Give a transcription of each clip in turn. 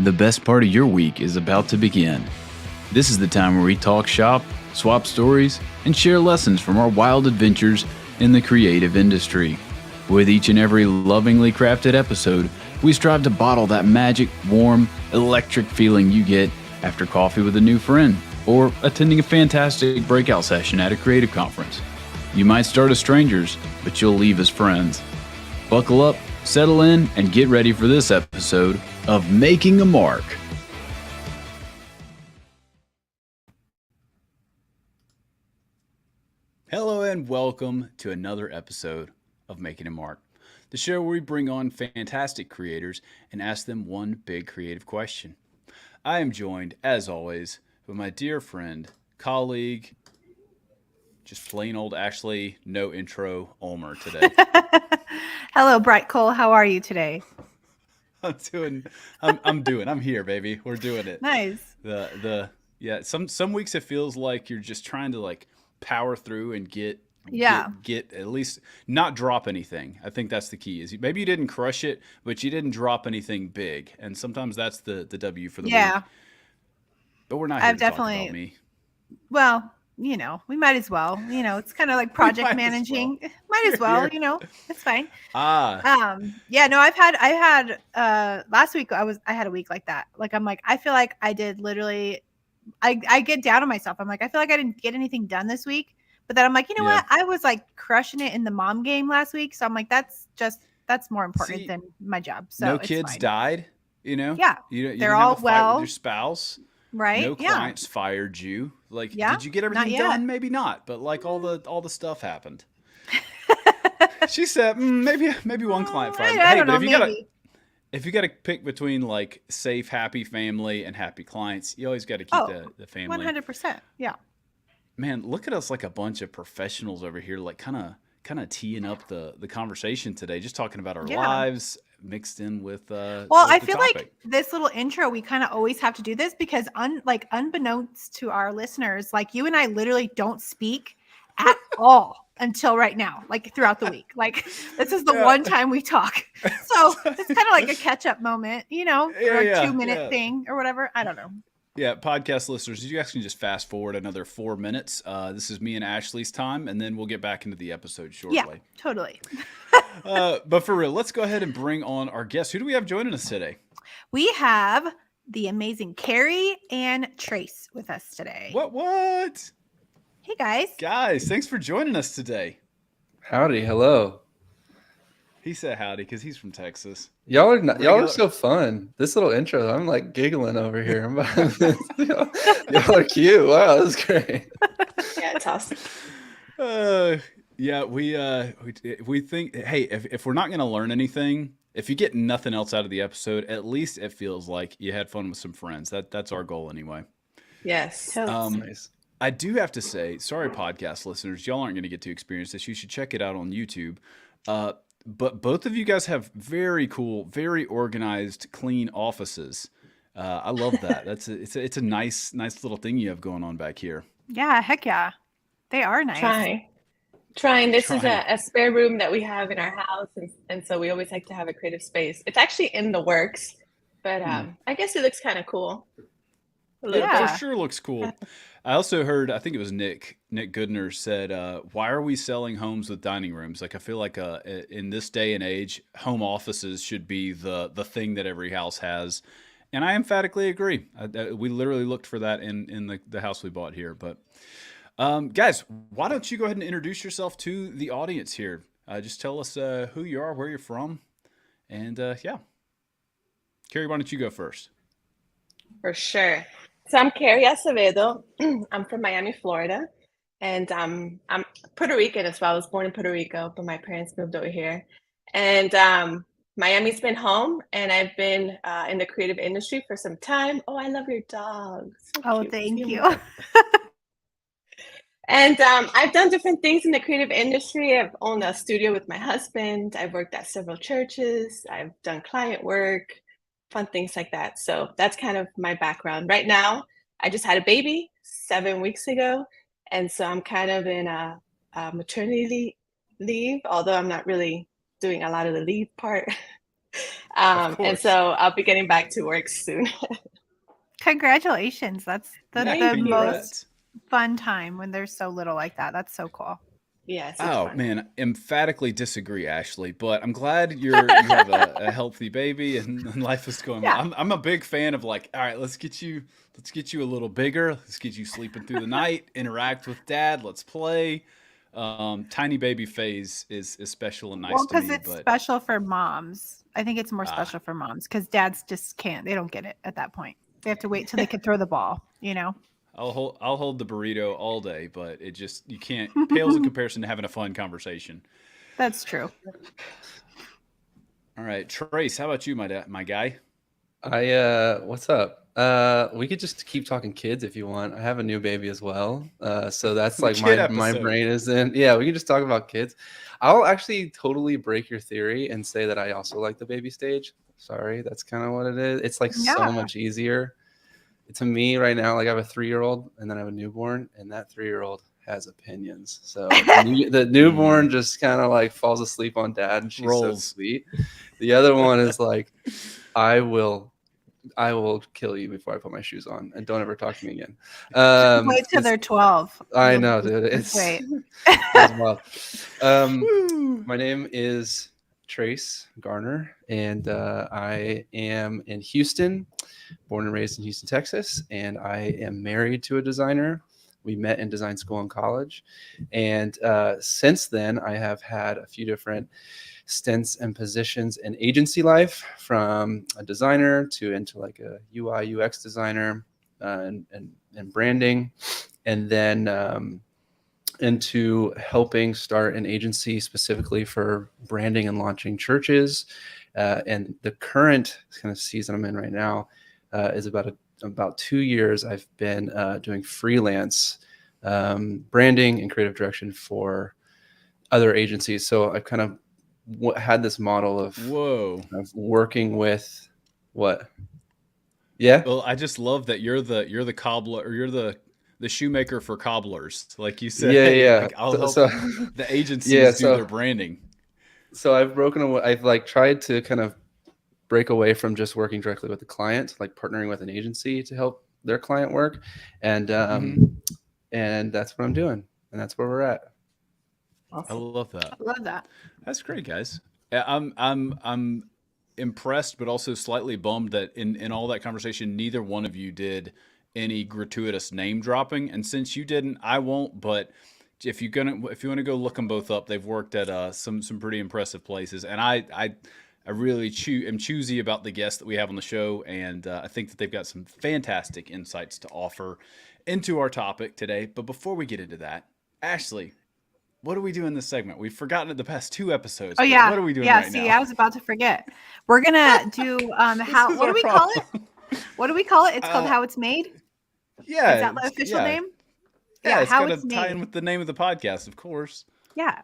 The best part of your week is about to begin. This is the time where we talk shop, swap stories, and share lessons from our wild adventures in the creative industry. With each and every lovingly crafted episode, we strive to bottle that magic, warm, electric feeling you get after coffee with a new friend or attending a fantastic breakout session at a creative conference. You might start as strangers, but you'll leave as friends. Buckle up, settle in, and get ready for this episode of Making a Mark. Hello and welcome to another episode of Making a Mark, the show where we bring on fantastic creators and ask them one big creative question. I am joined, as always, by my dear friend, colleague, just plain old Ashley, no intro, Ulmer today. Hello, Bright Cole. How are you today? I'm here, baby. We're doing it. Nice. Some weeks it feels like you're just trying to power through and get at least not drop anything. I think that's the key. Is maybe you didn't crush it, but you didn't drop anything big, and sometimes that's the W for the week. But we're not here to talk about me. Well, we might as well. It's kind of like project managing. Might as well. It's fine. I had last week I had a week like that. I feel like I did literally. I get down on myself. I'm like, I feel like I didn't get anything done this week. But then I'm like, what? I was crushing it in the mom game last week. So I'm like, that's more important than my job. So no kids died, Yeah. You they're all have a well fight with your spouse. Right. No clients fired you. Did you get everything done? Maybe not. But all the stuff happened. She said, maybe one client fired. I don't know, maybe. If you got to pick between safe, happy family and happy clients, you always got to keep the family. 100%. Yeah. Man, look at us like a bunch of professionals over here, kind of teeing up the conversation today, just talking about our lives mixed in with I feel like this little intro, we kind of always have to do this because unbeknownst to our listeners, you and I literally don't speak at all until right now, throughout the week. This is the one time we talk. So it's kind of like a catch up moment, or a 2-minute thing or whatever. I don't know. Yeah, podcast listeners, you guys can just fast forward another 4 minutes. This is me and Ashley's time, and then we'll get back into the episode shortly. Yeah, totally. But for real, let's go ahead and bring on our guests. Who do we have joining us today? We have the amazing Carrie and Trace with us today. What? Hey, guys. Guys, thanks for joining us today. Howdy, hello. He said howdy because he's from Texas. Y'all are so fun. This little intro, I'm giggling over here. Y'all are cute. Wow, that's great. Yeah, it's awesome. We think, hey, if we're not going to learn anything, if you get nothing else out of the episode, at least it feels like you had fun with some friends. That's our goal anyway. Yes. Nice. I do have to say, sorry, podcast listeners, y'all aren't going to get to experience this. You should check it out on YouTube. But both of you guys have very cool, very organized, clean offices. I love that. It's a nice little thing you have going on back here. Yeah, heck yeah. They are nice. Trying. This is a spare room that we have in our house, and so we always like to have a creative space. It's actually in the works, but I guess it looks kind of cool. It for sure looks cool. I also heard, I think it was Nick Goodner said, why are we selling homes with dining rooms? I feel like in this day and age, home offices should be the thing that every house has. And I emphatically agree. We literally looked for that in the house we bought here. But guys, why don't you go ahead and introduce yourself to the audience here? Just tell us who you are, where you're from. And Carrie, why don't you go first? For sure. So I'm Karielys Acevedo. I'm from Miami, Florida, and I'm Puerto Rican as well. I was born in Puerto Rico, but my parents moved over here. And Miami's been home, and I've been in the creative industry for some time. Oh, I love your dog. So cute. Thank you. And I've done different things in the creative industry. I've owned a studio with my husband. I've worked at several churches. I've done client work. Fun things like that. So that's kind of my background. Right now, I just had a baby 7 weeks ago. And so I'm kind of in a maternity leave, although I'm not really doing a lot of the leave part. And so I'll be getting back to work soon. Congratulations. That's the most Congrats. fun time when they're so little like that. That's so cool. Yes. Oh man, emphatically disagree, Ashley. But I'm glad you have a healthy baby and life is going well. I'm a big fan of like, all right, let's get you a little bigger. Let's get you sleeping through the night. Interact with dad. Let's play. Tiny baby phase is special and nice to me. Well, because it's special for moms. I think it's more special for moms because dads just can't. They don't get it at that point. They have to wait till they can throw the ball. I'll hold the burrito all day, but you can't pales in comparison to having a fun conversation. That's true. All right, Trace, how about you, my guy? What's up? We could just keep talking kids if you want. I have a new baby as well. So that's like my brain is in. Yeah, we can just talk about kids. I'll actually totally break your theory and say that I also like the baby stage. Sorry, that's kind of what it is. It's like so much easier. To me right now, like I have a 3-year-old and then I have a newborn, and that 3-year-old has opinions. So the newborn just kind of like falls asleep on dad and she's so sweet. The other one is like, I will kill you before I put my shoes on, and don't ever talk to me again. Wait till they're 12. I know, dude. It's wild. My name is Trace Garner, and I am in Houston, born and raised in Houston, Texas, and I am married to a designer. We met in design school and college, and since then I have had a few different stints and positions in agency life, from a designer to into like a UI UX designer and branding, and then into helping start an agency specifically for branding and launching churches. And the current kind of season I'm in right now is about 2 years. I've been doing freelance branding and creative direction for other agencies. So I've kind of had this model of working with what? Yeah. Well, I just love that you're the cobbler, or you're the shoemaker for cobblers, like you said. Yeah. Like, I'll help the agencies do their branding. So I've broken away. I've like tried to kind of break away from just working directly with the client, like partnering with an agency to help their client work, and that's what I'm doing, and that's where we're at. Awesome. I love that. I love that. That's great, guys. I'm impressed, but also slightly bummed that in all that conversation, neither one of you did any gratuitous name dropping. And since you didn't, I won't. But if you want to go look them both up, they've worked at some pretty impressive places. And I really am choosy about the guests that we have on the show, and I think that they've got some fantastic insights to offer into our topic today. But before we get into that, Ashley, what do we do in this segment? We've forgotten it the past 2 episodes. Oh yeah, what are we doing right now? I was about to forget. We're gonna do what do we call it? What do we call it? It's called How It's Made. Yeah, is that the official name? Yeah, it's got to tie in with the name of the podcast, of course. Yeah.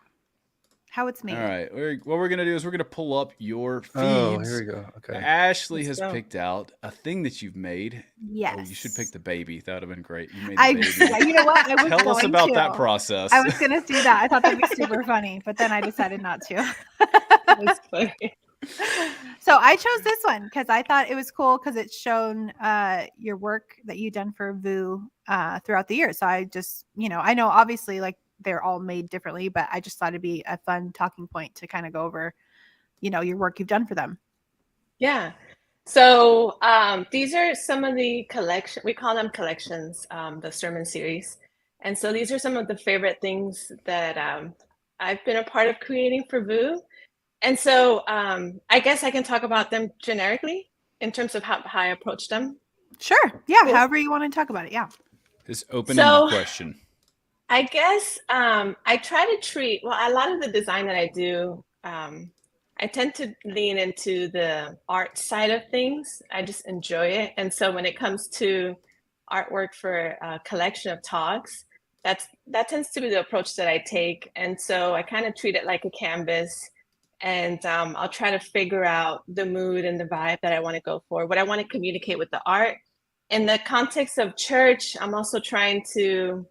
How It's Made. All right. What we're going to do is we're going to pull up your feeds. Oh, here we go. Okay. Ashley has picked out a thing that you've made. Yes. Oh, you should pick the baby. That would have been great. You made the baby. Yeah, you know what? Tell us about that process. I was going to do that. I thought that'd be super funny, but then I decided not to. That's funny. So I chose this one because I thought it was cool because it's shown your work that you've done for VU throughout the year. So I just, I know obviously like they're all made differently, but I just thought it'd be a fun talking point to kind of go over, your work you've done for them. Yeah. So these are some of the we call them collections, the sermon series. And so these are some of the favorite things that I've been a part of creating for VU. And so I guess I can talk about them generically in terms of how I approach them. Sure. Yeah. Cool. However you want to talk about it. Yeah. This open-ended question. I guess I try to treat, a lot of the design that I do, I tend to lean into the art side of things. I just enjoy it. And so when it comes to artwork for a collection of talks, that tends to be the approach that I take. And so I kind of treat it like a canvas. And I'll try to figure out the mood and the vibe that I want to go for, what I want to communicate with the art. In the context of church, I'm also trying to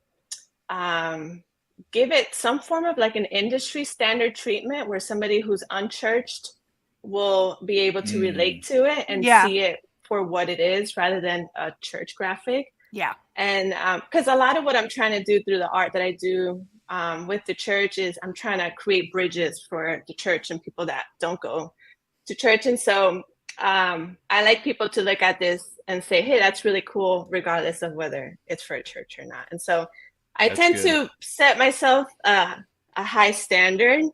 give it some form of like an industry standard treatment where somebody who's unchurched will be able to relate to it and see it for what it is rather than a church graphic. Yeah. And because a lot of what I'm trying to do through the art that I do with the church is I'm trying to create bridges for the church and people that don't go to church. And so I like people to look at this and say, hey, that's really cool, regardless of whether it's for a church or not. And so I tend to set myself a high standard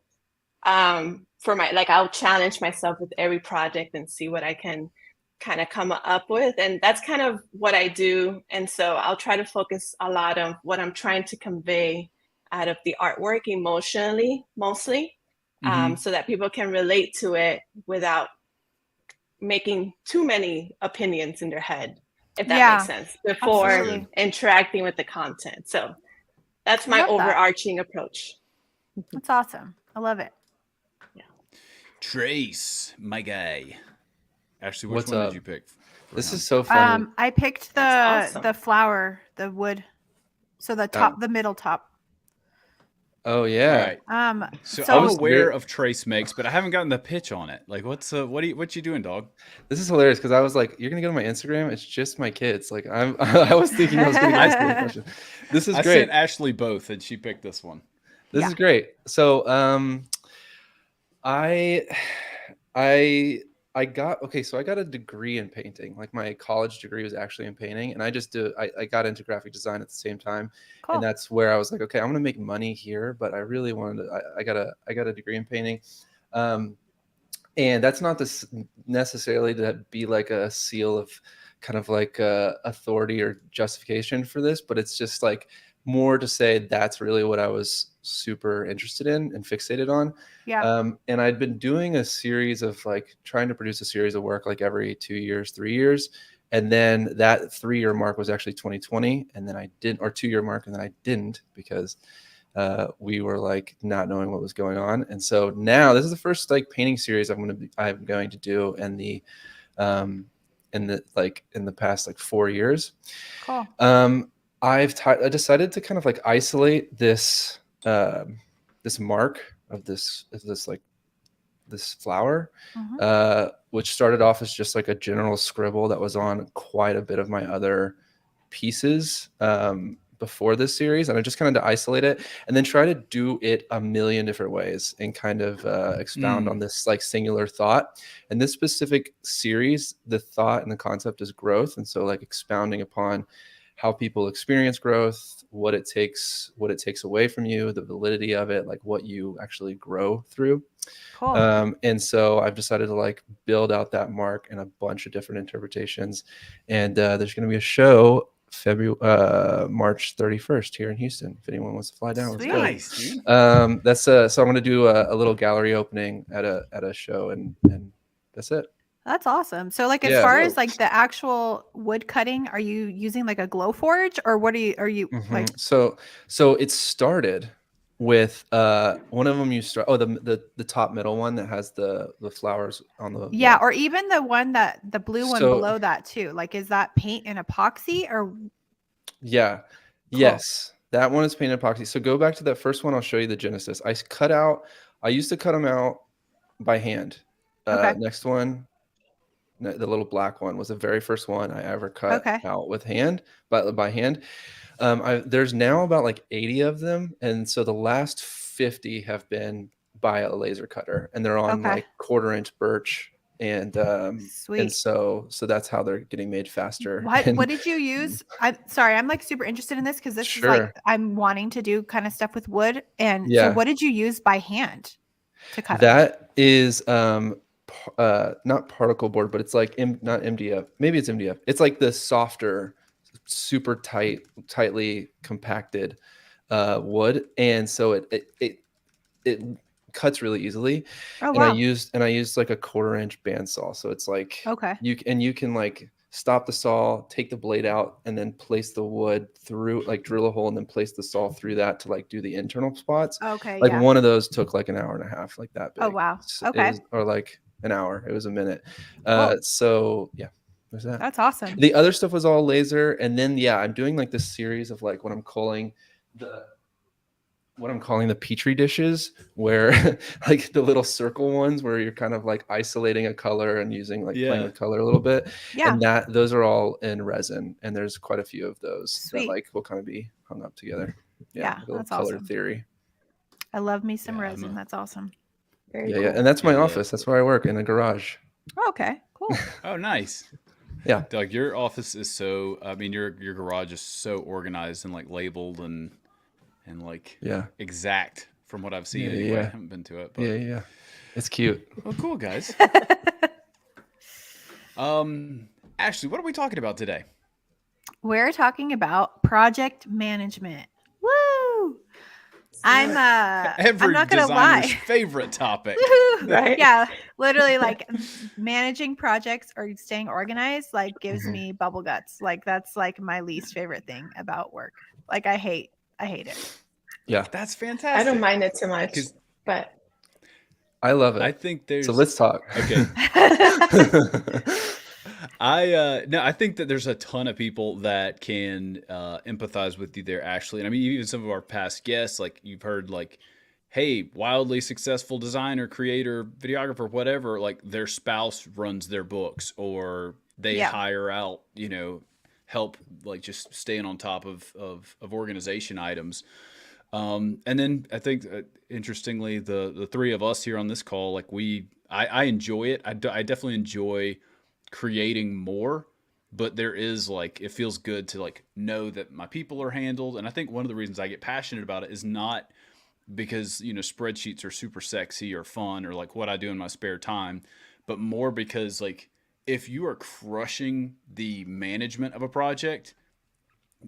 for I'll challenge myself with every project and see what I can kind of come up with. And that's kind of what I do. And so I'll try to focus a lot on what I'm trying to convey out of the artwork emotionally, mostly, so that people can relate to it without making too many opinions in their head, if that makes sense, before interacting with the content. So that's my overarching approach. That's awesome. I love it. Yeah. Trace, my guy. Ashley, which one did you pick? This is so funny. I picked the flower, the wood. So the top, the middle top. Oh yeah. Right. So I'm aware of Trace makes, but I haven't gotten the pitch on it. Like, what you doing, dog? This is hilarious because I was like, you're gonna go to my Instagram. It's just my kids. Like I was thinking I was gonna ask this question. This is great. I sent Ashley both, and she picked this one. This is great. So I got so I got a degree in painting. Like my college degree was actually in painting, and I got into graphic design at the same time. Cool. And that's where I was like, okay, I'm gonna make money here, but I really wanted to. I got a degree in painting, and that's not necessarily to be like a seal of kind of like authority or justification for this, but it's just like more to say that's really what I was super interested in and fixated on. Yeah. And I'd been doing a series of trying to produce a series of work like every 2 years, 3 years. And then that 3-year mark was actually 2020. And then I didn't, or 2-year mark. And then I didn't because we were not knowing what was going on. And so now this is the first painting series I'm going to do in the past 4 years. Cool. I decided to kind of isolate this this mark of this flower, which started off as just a general scribble that was on quite a bit of my other pieces before this series, and I just kind of isolate it and then try to do it a million different ways and kind of expound on this singular thought. And this specific series, the thought and the concept is growth, and so expounding upon how people experience growth, what it takes away from you, the validity of it, what you actually grow through. Cool. And so I've decided to build out that mark in a bunch of different interpretations. And there's going to be a show March 31st here in Houston. If anyone wants to fly down, let's go. Nice. That's so I'm going to do a little gallery opening at a show, and that's it. That's awesome. So as far as the actual wood cutting, are you using a glow forge, or what are you So it started with one of them the top middle one that has the flowers on the wall. Or even the one the blue one below that too. Is that paint and epoxy or cool. Yes, that one is paint and epoxy. So go back to that first one, I'll show you the genesis. I used to cut them out by hand. Next one, the little black one, was the very first one I ever cut out with hand, but by hand. There's now about 80 of them, and so the last 50 have been by a laser cutter, and they're on 1/4-inch birch, and and so that's how they're getting made faster. What did you use? I'm sorry, I'm super interested in this because this is I'm wanting to do kind of stuff with wood, and so what did you use by hand to cut? That is not particle board, but it's not MDF. Maybe it's MDF. It's the softer, super tightly compacted wood, and so it cuts really easily. Oh, and wow. I used a 1/4-inch bandsaw, so it's you can stop the saw, take the blade out, and then place the wood through, drill a hole and then place the saw through that to do the internal spots. One of those took an hour and a half, that big. Oh wow. Okay. Or an hour. It was a minute. Cool. So yeah, there's that. That's awesome. The other stuff was all laser, and then I'm doing this series of when I'm culling what I'm calling the petri dishes, where like the little circle ones where you're kind of like isolating a color and using like playing with color a little bit. Yeah. And those are all in resin, and there's quite a few of those Sweet. that like will kind of be hung up together. Yeah, like a little that's color awesome. theory. I love me some resin. That's awesome. Very cool. And that's my office. That's where I work, in a garage. Oh, okay, cool. Oh, nice. Yeah, like your office is so. I mean, your garage is so organized and like labeled and like exact from what I've seen. Anyway, I haven't been to it. But. Yeah, it's cute. Well, cool, guys. Ashley, what are we talking about today? We're talking about project management. Woo! I'm not gonna lie. Favorite topic. Right? Yeah, literally, like managing projects or staying organized like gives me bubble guts. Like that's like my least favorite thing about work. Like I hate it. Yeah, that's fantastic. I don't mind it too much, but I love it. I think there's. So let's talk. Okay. I think that there's a ton of people that can empathize with you there, Ashley. And I mean, even some of our past guests, like you've heard, like, hey, wildly successful designer, creator, videographer, whatever, like their spouse runs their books or they hire out, help, like just staying on top of organization items. And then I think, interestingly, the three of us here on this call, like I enjoy it. I definitely enjoy creating more, but there is like, it feels good to like know that my people are handled. And I think one of the reasons I get passionate about it is not because, spreadsheets are super sexy or fun or like what I do in my spare time, but more because like, if you are crushing the management of a project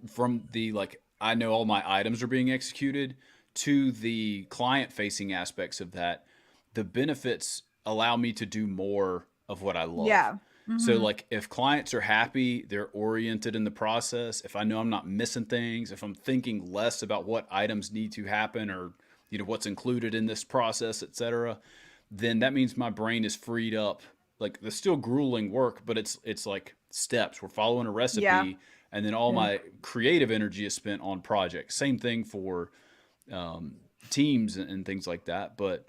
from the, like, I know all my items are being executed to the client facing aspects of that, the benefits allow me to do more of what I love. Yeah. So like if clients are happy, they're oriented in the process. If I know I'm not missing things, if I'm thinking less about what items need to happen or, what's included in this process, et cetera, then that means my brain is freed up. Like there's still grueling work, but it's like steps. We're following a recipe and then all my creative energy is spent on projects. Same thing for teams and things like that. But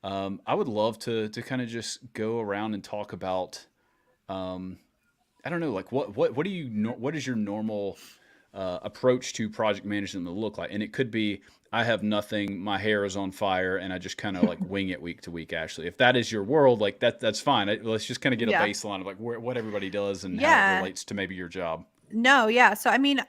I would love to kind of just go around and talk about, I don't know, like what is your normal approach to project management look like? And it could be, I have nothing, my hair is on fire, and I just kind of like wing it week to week. Ashley, if that is your world, like that's fine. Let's just kind of get a baseline of like what everybody does and how it relates to maybe your job. No, yeah. So I mean,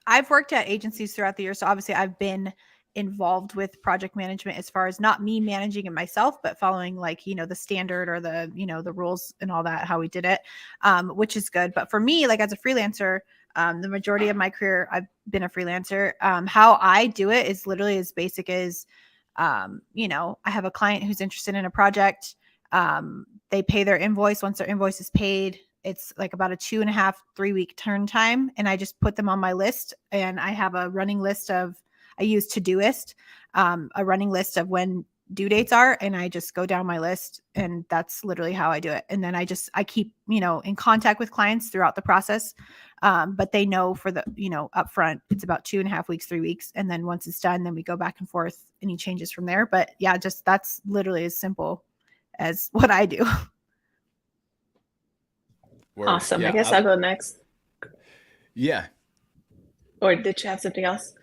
I've worked at agencies throughout the year, so obviously I've been involved with project management as far as not me managing it myself, but following like, the standard or the, the rules and all that, how we did it, which is good. But for me, like as a freelancer, the majority of my career, I've been a freelancer. How I do it is literally as basic as, I have a client who's interested in a project. They pay their invoice. Once their invoice is paid, it's like about a 2.5, 3 week turn time. And I just put them on my list, and I have a running list I use Todoist, a running list of when due dates are, and I just go down my list, and that's literally how I do it. And then I keep, in contact with clients throughout the process. But they know for the, upfront, it's about 2.5 weeks, 3 weeks. And then once it's done, then we go back and forth, any changes from there. But yeah, just that's literally as simple as what I do. Word. Awesome. I guess I'll go next. Yeah. Or did you have something else?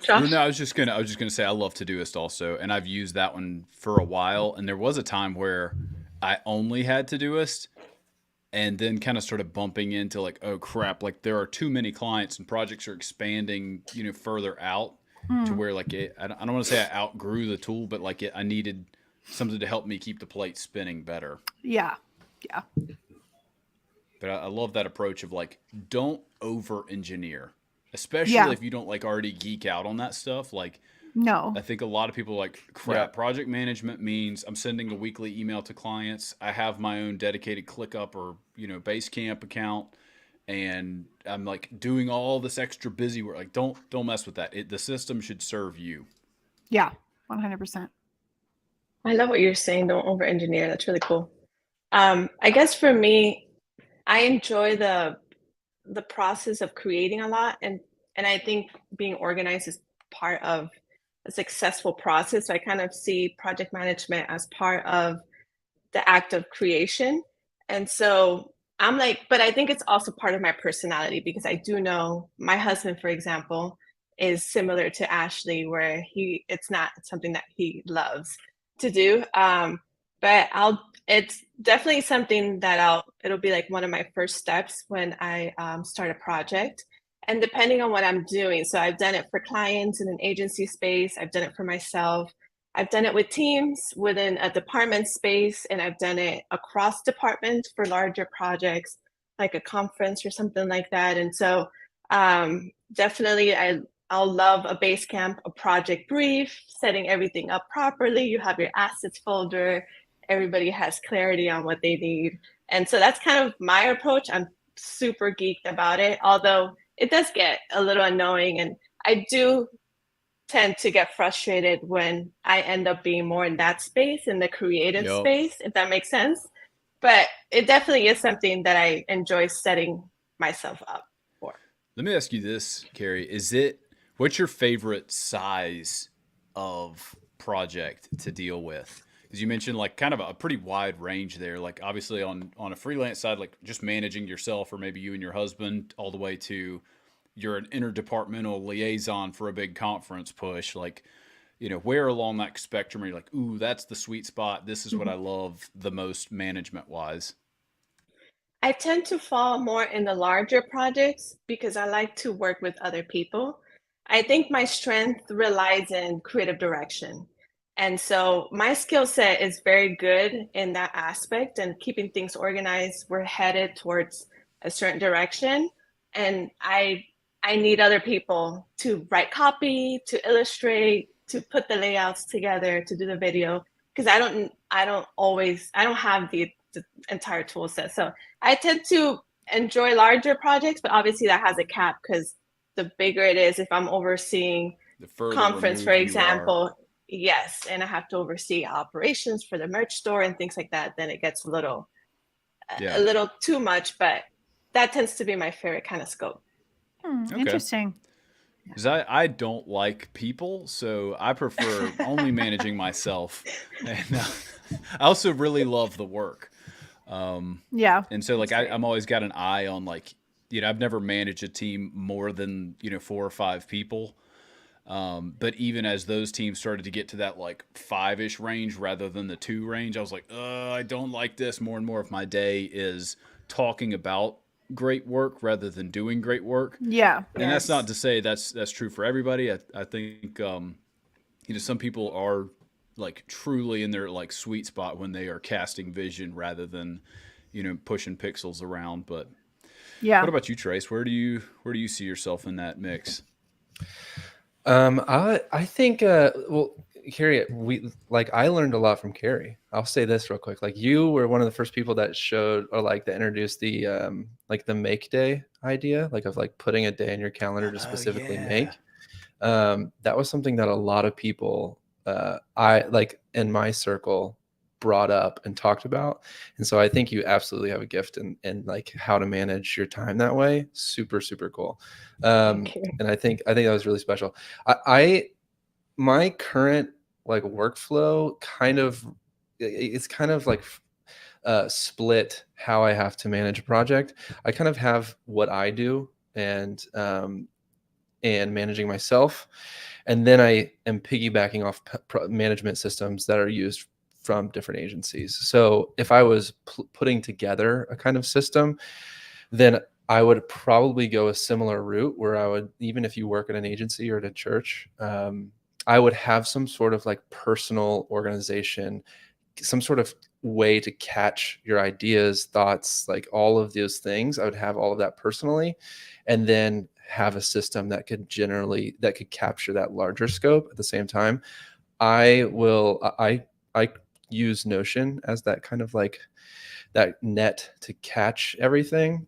Josh? No, I was just gonna say I love Todoist also, and I've used that one for a while. And there was a time where I only had Todoist, and then kind of started bumping into like, oh crap, like there are too many clients and projects are expanding, further out to where like I don't want to say I outgrew the tool, but like I needed something to help me keep the plate spinning better. Yeah. But I love that approach of like, don't over engineer. Especially if you don't like already geek out on that stuff. Like, no, I think a lot of people are like, crap, project management means I'm sending a weekly email to clients. I have my own dedicated ClickUp or, Basecamp account. And I'm like doing all this extra busy work. Like, don't mess with that. The system should serve you. Yeah, 100%. I love what you're saying. Don't over engineer. That's really cool. I guess for me, I enjoy the process of creating a lot, and I think being organized is part of a successful process. So I kind of see project management as part of the act of creation. And so I'm like, but I think it's also part of my personality because I do know my husband, for example, is similar to Ashley, where it's not something that he loves to do. But it's definitely something that it'll be like one of my first steps when I start a project. And depending on what I'm doing, so I've done it for clients in an agency space, I've done it for myself. I've done it with teams within a department space, and I've done it across departments for larger projects, like a conference or something like that. And so definitely I'll love a base camp, a project brief, setting everything up properly. You have your assets folder, everybody has clarity on what they need. And so that's kind of my approach. I'm super geeked about it, although it does get a little annoying. And I do tend to get frustrated when I end up being more in that space, in the creative space, if that makes sense. But it definitely is something that I enjoy setting myself up for. Let me ask you this, Carrie. What's your favorite size of project to deal with? Because you mentioned like kind of a pretty wide range there. Like obviously on a freelance side, like just managing yourself or maybe you and your husband, all the way to you're an interdepartmental liaison for a big conference push. Like, where along that spectrum are you like, ooh, that's the sweet spot. This is what I love the most management wise. I tend to fall more in the larger projects because I like to work with other people. I think my strength relies in creative direction. And so my skill set is very good in that aspect and keeping things organized. We're headed towards a certain direction. And I need other people to write copy, to illustrate, to put the layouts together, to do the video. Because I don't have the entire tool set. So I tend to enjoy larger projects, but obviously that has a cap because the bigger it is, if I'm overseeing the conference, for example, yes, and I have to oversee operations for the merch store and things like that, then it gets a little too much, but that tends to be my favorite kind of scope. Okay. Interesting. Because I don't like people, so I prefer only managing myself. And I also really love the work. And so like I'm always got an eye on like, I've never managed a team more than, 4 or 5 people. But even as those teams started to get to that like 5-ish range rather than the 2 range, I was like, I don't like this. More and more of my day is talking about great work rather than doing great work. Yeah. And that's not to say that's true for everybody. I think, some people are like truly in their like sweet spot when they are casting vision rather than, pushing pixels around. But what about you, Trace? Where do you see yourself in that mix? I think, Carrie, I learned a lot from Carrie. I'll say this real quick. Like you were one of the first people that showed or like that introduced the, like the make day idea, like of like putting a day in your calendar to specifically make. That was something that a lot of people, I like in my circle brought up and talked about. And so I think you absolutely have a gift in like how to manage your time that way. Super, super cool. And I think that was really special. My current like workflow it's kind of like split how I have to manage a project. I kind of have what I do and managing myself. And then I am piggybacking off management systems that are used from different agencies. So if I was putting together a kind of system, then I would probably go a similar route where I would, even if you work at an agency or at a church, I would have some sort of like personal organization, some sort of way to catch your ideas, thoughts, like all of those things. I would have all of that personally, and then have a system that could capture that larger scope at the same time. I use Notion as that kind of like that net to catch everything.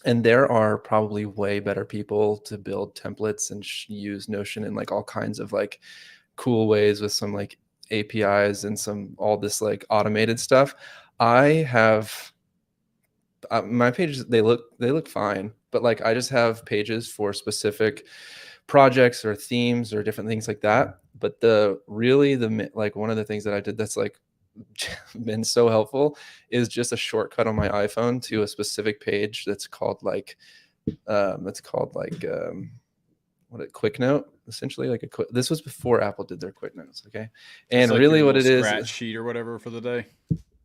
And there are probably way better people to build templates and use Notion in like all kinds of like cool ways with some like APIs and all this like automated stuff. I have my pages, they look fine, but like I just have pages for specific projects or themes or different things like that But like one of the things that I did that's like been so helpful is just a shortcut on my iPhone to a specific page that's called like what a quick note, essentially. Like this was before Apple did their quick notes. Okay. And like really your what it is scratch sheet or whatever for the day.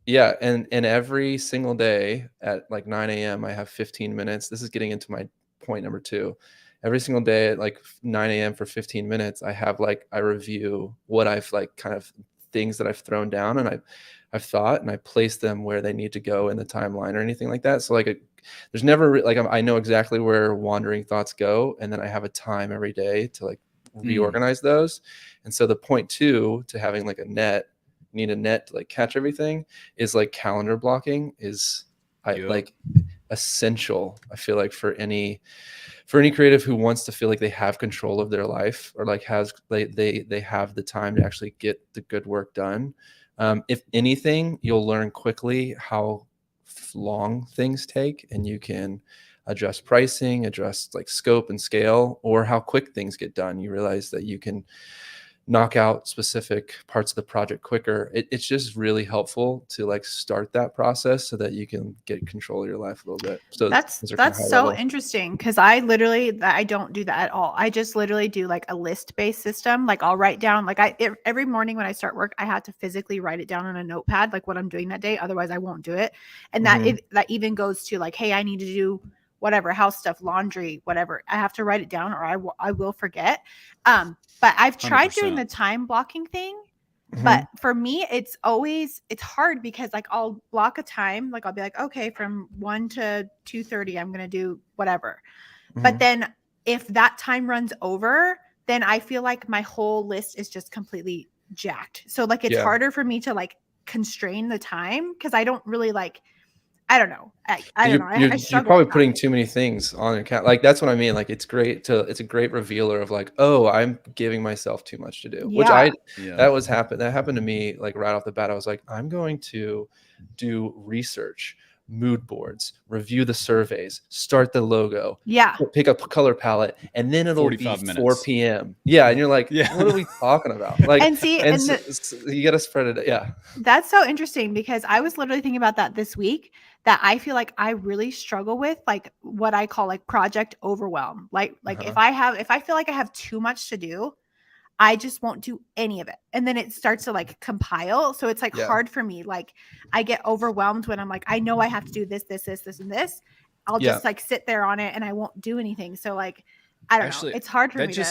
Yeah. And every single day at like 9 a.m. I have 15 minutes. This is getting into my point number 2. Every single day at like 9 a.m. for 15 minutes, I review what I've like kind of things that I've thrown down and I've thought, and I place them where they need to go in the timeline or anything like that. So like there's never like I know exactly where wandering thoughts go, and then I have a time every day to like reorganize those. And so the point 2 to having like you need a net to like catch everything, is like calendar blocking is like essential. I feel like for any creative who wants to feel like they have control of their life, or like they have the time to actually get the good work done. If anything, you'll learn quickly how long things take, and you can adjust pricing, adjust like scope and scale, or how quick things get done. You realize that you can knock out specific parts of the project quicker. It's just really helpful to like start that process so that you can get control of your life a little bit. So that's so interesting, because I don't do that at all. I just literally do like a list-based system. Like I'll write down, like every morning when I start work, I have to physically write it down on a notepad, like what I'm doing that day. Otherwise I won't do it. And that even goes to like, hey, I need to do whatever, house stuff, laundry, whatever. I have to write it down or I will forget. But I've tried 100%. doing the time blocking thing. But for me, it's hard because like I'll block a time, like I'll be like, okay, from 1 to 2:30, I'm going to do whatever. But then if that time runs over, then I feel like my whole list is just completely jacked. So like, it's harder for me to like constrain the time, because I don't really like, I don't know. I don't know. I You're probably putting too many things on your account. Like that's what I mean. Like it's a great revealer of like, oh, I'm giving myself too much to do. Yeah. That happened to me like right off the bat. I was like, I'm going to do research, mood boards, review the surveys, start the logo, pick up a color palette, and then it'll be 4 p.m. Yeah, and you're like, what are we talking about? Like, so you got to spread it. Yeah, that's so interesting, because I was literally thinking about that this week. That I feel like I really struggle with, like what I call like project overwhelm. Like if I feel like I have too much to do, I just won't do any of it. And then it starts to like compile. So it's like hard for me. Like I get overwhelmed when I'm like, I know I have to do this, and this. I'll just like sit there on it and I won't do anything. So like, I don't know. It's hard for me to.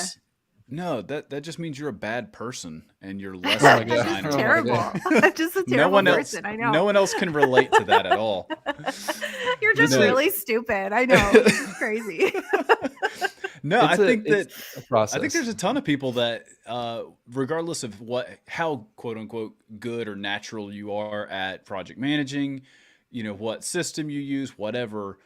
No, that just means you're a bad person and you're less than a designer. That's terrible. I'm just a terrible person. I know. No one else can relate to that at all. You're just really stupid. I know. It's crazy. No, I think there's a ton of people that, regardless of how quote unquote good or natural you are at project managing, what system you use, whatever,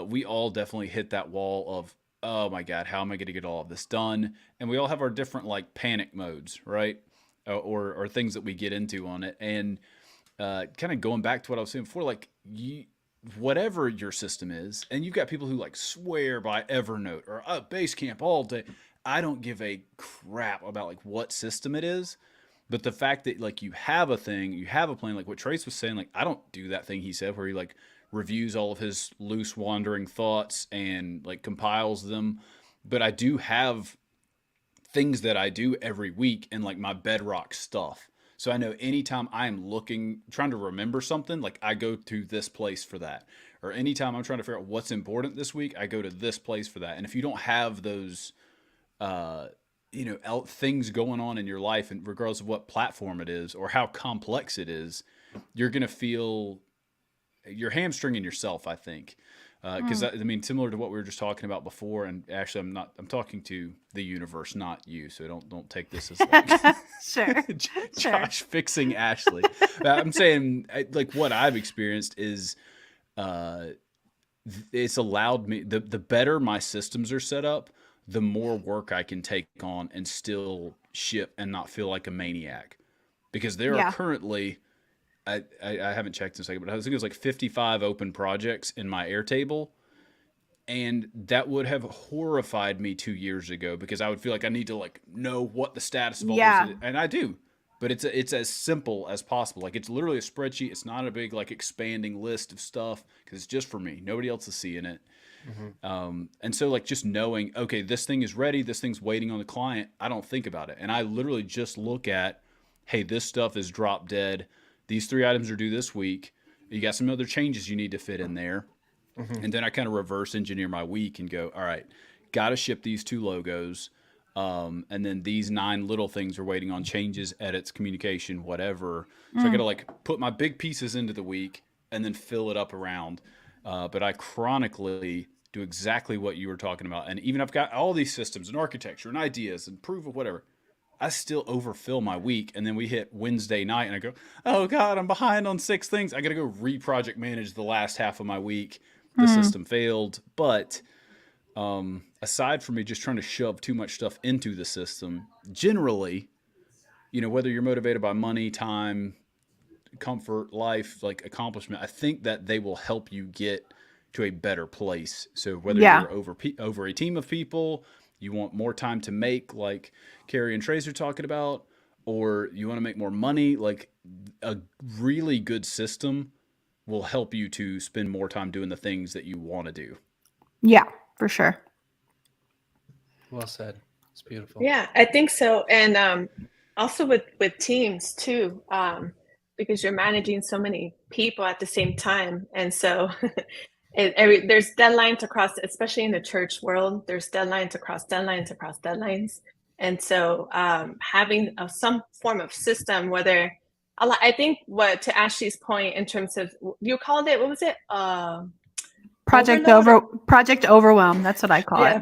we all definitely hit that wall of, oh my God, how am I going to get all of this done? And we all have our different like panic modes, right? Or things that we get into on it. And kind of going back to what I was saying before, like whatever your system is, and you've got people who like swear by Evernote or Basecamp all day. I don't give a crap about like what system it is. But the fact that like you have a thing, you have a plan, like what Trace was saying, like I don't do that thing he said where he like reviews all of his loose wandering thoughts and like compiles them. But I do have things that I do every week and like my bedrock stuff. So I know anytime I am trying to remember something, like I go to this place for that. Or anytime I'm trying to figure out what's important this week, I go to this place for that. And if you don't have those, things going on in your life, and regardless of what platform it is or how complex it is, you're going to feel you're hamstringing yourself, I think. Because similar to what we were just talking about before, and actually I'm talking to the universe, not you. So don't take this as like sure. Josh fixing Ashley. I'm saying like what I've experienced is, it's allowed me, the better my systems are set up, the more work I can take on and still ship and not feel like a maniac. Because there are currently, I haven't checked in a second, but I think it was like 55 open projects in my Airtable. And that would have horrified me 2 years ago because I would feel like I need to like know what the status of all Yeah. this is. And I do, but it's as simple as possible. Like it's literally a spreadsheet. It's not a big like expanding list of stuff because it's just for me. Nobody else is seeing it. And so like just knowing, okay, this thing is ready. This thing's waiting on the client. I don't think about it. And I literally just look at, hey, this stuff is drop dead. These 3 items are due this week. You got some other changes you need to fit in there. And then I kind of reverse engineer my week and go, all right, got to ship these 2 logos. And then these 9 little things are waiting on changes, edits, communication, whatever. So I got to like put my big pieces into the week and then fill it up around. But I chronically do exactly what you were talking about. And even I've got all these systems and architecture and ideas and proof of whatever. I still overfill my week. And then we hit Wednesday night and I go, oh God, I'm behind on 6 things. I got to go re-project manage the last half of my week. The system failed. But aside from me just trying to shove too much stuff into the system, generally, you know, whether you're motivated by money, time, comfort, life, like accomplishment, I think that they will help you get to a better place. So whether you're over a team of people, you want more time to make, like Carrie and Trace are talking about, or you want to make more money, like a really good system will help you to spend more time doing the things that you want to do. Yeah, for sure. Well said. It's beautiful. Yeah, I think so. And also with teams too, because you're managing so many people at the same time. And so there's deadlines across, especially in the church world, there's deadlines across deadlines across deadlines. And so having some form of system, whether I think what to Ashley's point in terms of, you called it, what was it? Project overwhelm. That's what I call it.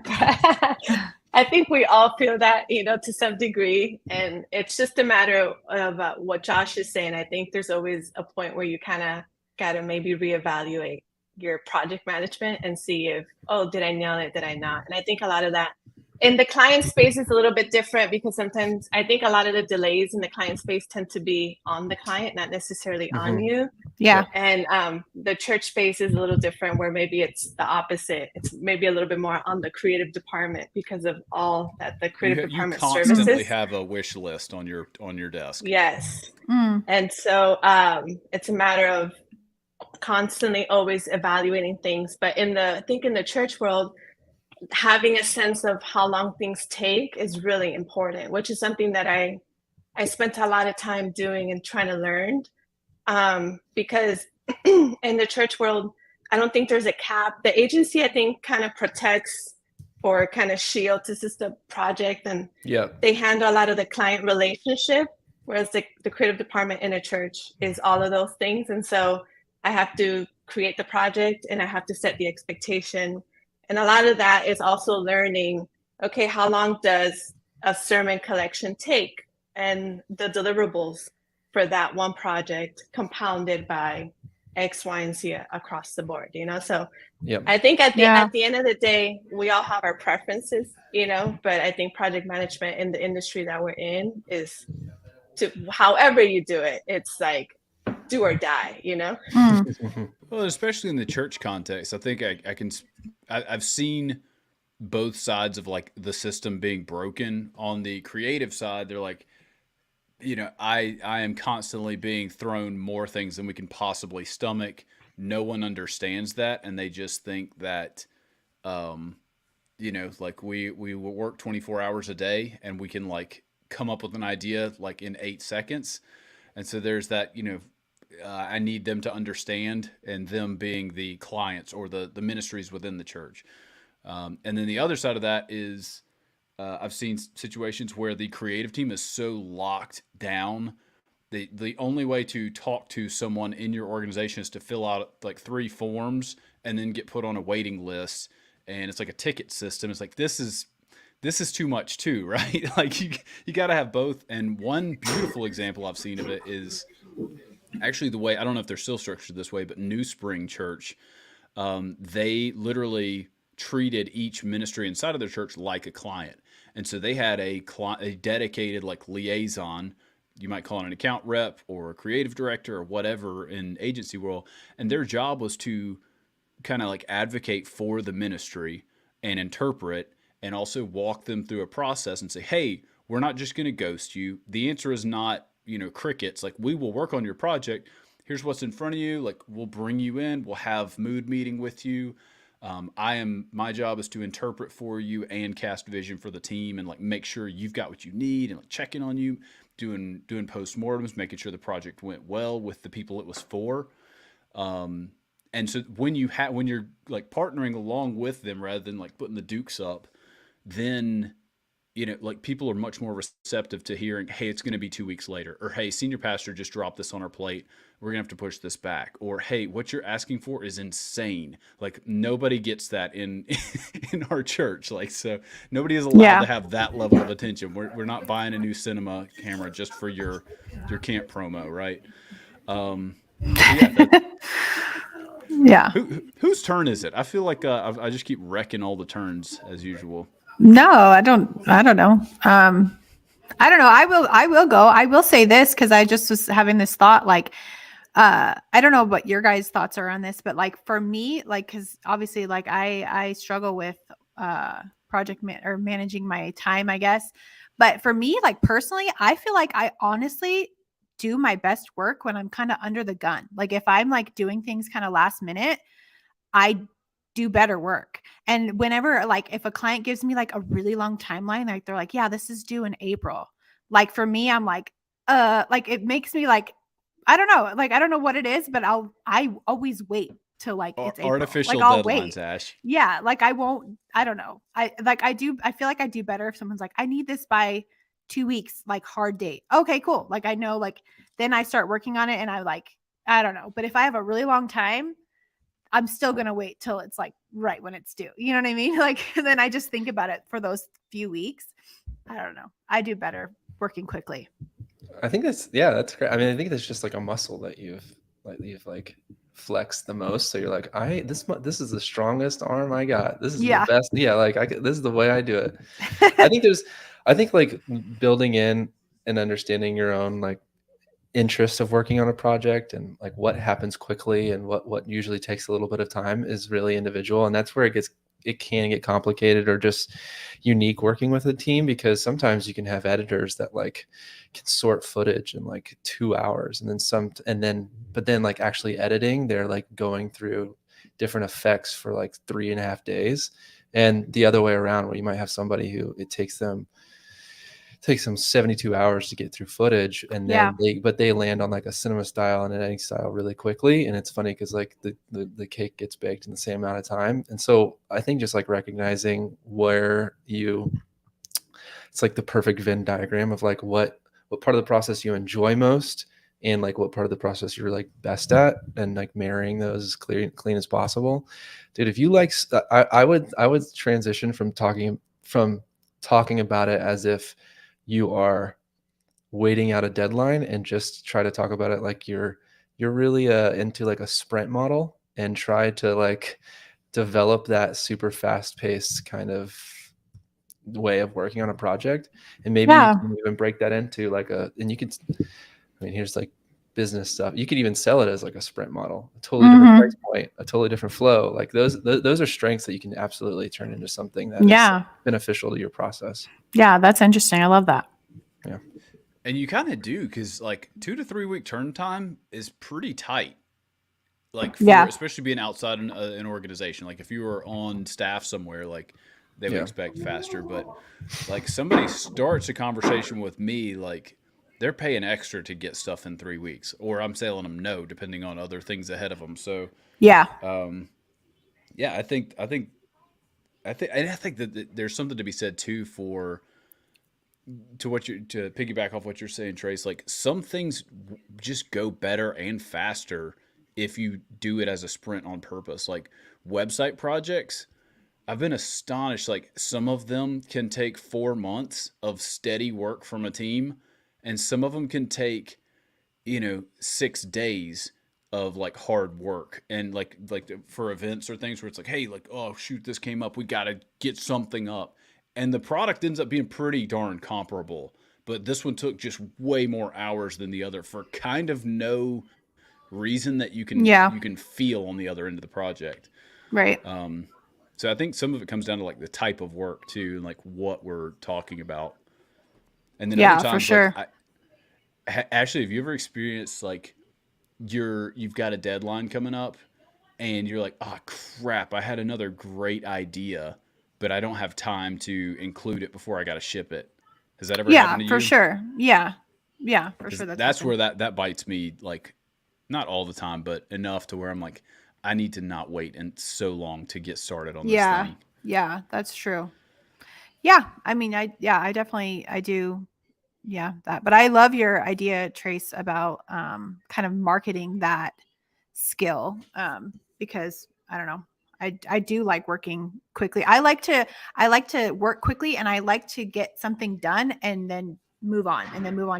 I think we all feel that, you know, to some degree. And it's just a matter of what Josh is saying. I think there's always a point where you kind of got to maybe reevaluate your project management and see if, oh, did I nail it? Did I not? And I think a lot of that in the client space is a little bit different because sometimes I think a lot of the delays in the client space tend to be on the client, not necessarily on you. Yeah. And the church space is a little different where maybe it's the opposite. It's maybe a little bit more on the creative department because of all that the creative department services. You constantly have a wish list on your desk. Yes. And so it's a matter of constantly always evaluating things. But I think in the church world, having a sense of how long things take is really important, which is something that I spent a lot of time doing and trying to learn. Because in the church world, I don't think there's a cap. The agency, I think, kind of protects or kind of shields. This is the project, and they handle a lot of the client relationship, whereas the creative department in a church is all of those things. And so I have to create the project and I have to set the expectation. And a lot of that is also learning, okay, how long does a sermon collection take? And the deliverables for that one project compounded by X, Y, and Z across the board, you know? So I think at the end of the day, we all have our preferences, you know, but I think project management in the industry that we're in is to however you do it, it's like do or die, you know? Well, especially in the church context, I think I've seen both sides of like the system being broken. On the creative side, they're like, you know, I am constantly being thrown more things than we can possibly stomach. No one understands that, and they just think that, you know, like we will work 24 hours a day and we can like come up with an idea like in 8 seconds. And so there's that, you know, I need them to understand, and them being the clients or the ministries within the church. And then the other side of that is I've seen situations where the creative team is so locked down. The only way to talk to someone in your organization is to fill out like 3 forms and then get put on a waiting list. And it's like a ticket system. It's like, this is too much too, right? Like you got to have both. And one beautiful example I've seen of it is actually the way, I don't know if they're still structured this way, but New Spring Church, they literally treated each ministry inside of their church like a client. And so they had a dedicated like liaison, you might call it an account rep or a creative director or whatever in agency world. And their job was to kind of like advocate for the ministry and interpret and also walk them through a process and say, hey, we're not just going to ghost you. The answer is not, crickets. Like, we will work on your project. Here's what's in front of you. Like, we'll bring you in. We'll have mood meeting with you. My job is to interpret for you and cast vision for the team and like make sure you've got what you need and like checking on you, doing postmortems, making sure the project went well with the people it was for. And so when you're like partnering along with them rather than like putting the dukes up, then like people are much more receptive to hearing, hey, it's going to be 2 weeks later, or hey, senior pastor just dropped this on our plate. We're going to have to push this back. Or hey, what you're asking for is insane. Like, nobody gets that in in our church. Like, so nobody is allowed to have that level of attention. We're not buying a new cinema camera just for your camp promo, right? Yeah. Whose turn is it? I feel like I just keep wrecking all the turns as usual. No, I don't know. I don't know. I will go. I will say this because I just was having this thought, like, I don't know what your guys' thoughts are on this, but like for me, like, because obviously, like I struggle with managing my time, I guess. But for me, like personally, I feel like I honestly do my best work when I'm kind of under the gun. Like if I'm like doing things kind of last minute, I do better work. And whenever, like, if a client gives me like a really long timeline, like they're like, yeah, this is due in April. Like for me, I'm like it makes me like, I don't know. Like, I don't know what it is, but I always wait till like it's April. Artificial like, I'll deadlines, wait. Ash. Yeah. Like I don't know. I feel like I do better if someone's like, I need this by 2 weeks, like hard date. Okay, cool. Like I know, like then I start working on it and I don't know. But if I have a really long time, I'm still going to wait till it's like right when it's due. You know what I mean? Like, then I just think about it for those few weeks. I don't know. I do better working quickly. I think that's great. I mean, I think that's just like a muscle that you've flexed the most. So you're like, this is the strongest arm I got. This is the best. Yeah. Like this is the way I do it. I think like building in and understanding your own like interest of working on a project and like what happens quickly and what usually takes a little bit of time is really individual. And that's where it can get complicated or just unique working with a team, because sometimes you can have editors that like can sort footage in like 2 hours but then like actually editing, they're like going through different effects for like 3.5 days. And the other way around, where you might have somebody who it takes them 72 hours to get through footage, and then they land on like a cinema style and an editing style really quickly. And it's funny because like the cake gets baked in the same amount of time. And so I think just like recognizing it's like the perfect Venn diagram of like what part of the process you enjoy most and like what part of the process you're like best at, and like marrying those as clean as possible. Dude, if you like, I would transition from talking about it as if you are waiting out a deadline and just try to talk about it like you're really into like a sprint model, and try to like develop that super fast paced kind of way of working on a project. And maybe you can even break that into like here's like business stuff. You could even sell it as like a sprint model, a totally different price point, a totally different flow. Like those are strengths that you can absolutely turn into something that is beneficial to your process. Yeah, that's interesting. I love that. Yeah. And you kind of do, because like 2 to 3 week turn time is pretty tight. Like especially being outside an organization. Like if you were on staff somewhere, like they would expect faster. But like somebody starts a conversation with me, like they're paying extra to get stuff in 3 weeks, or I'm telling them no, depending on other things ahead of them. So I think that there's something to be said too to piggyback off what you're saying, Trace. Like some things just go better and faster if you do it as a sprint on purpose. Like website projects, I've been astonished. Like some of them can take 4 months of steady work from a team, and some of them can take 6 days of like hard work. And like for events or things where it's like, hey, like, oh shoot, this came up, we got to get something up, and the product ends up being pretty darn comparable, but this one took just way more hours than the other for kind of no reason that you can feel on the other end of the project. Right. So I think some of it comes down to like the type of work too, and like what we're talking about. And then other Yeah, for times, like sure. Ashley, have you ever experienced like you've got a deadline coming up, and you're like, oh crap, I had another great idea, but I don't have time to include it before I got to ship it. Has that ever happened Yeah, to for you? sure. Yeah. Yeah, for Because sure that's that's happened. where that bites me, like not all the time, but enough to where I'm like, I need to not wait and so long to get started on this Yeah. thing. Yeah, that's true. Yeah. I mean, I definitely I do. Yeah, that. But I love your idea, Trace, about kind of marketing that skill, because I don't know. I do like working quickly. I like to work quickly, and I like to get something done and then move on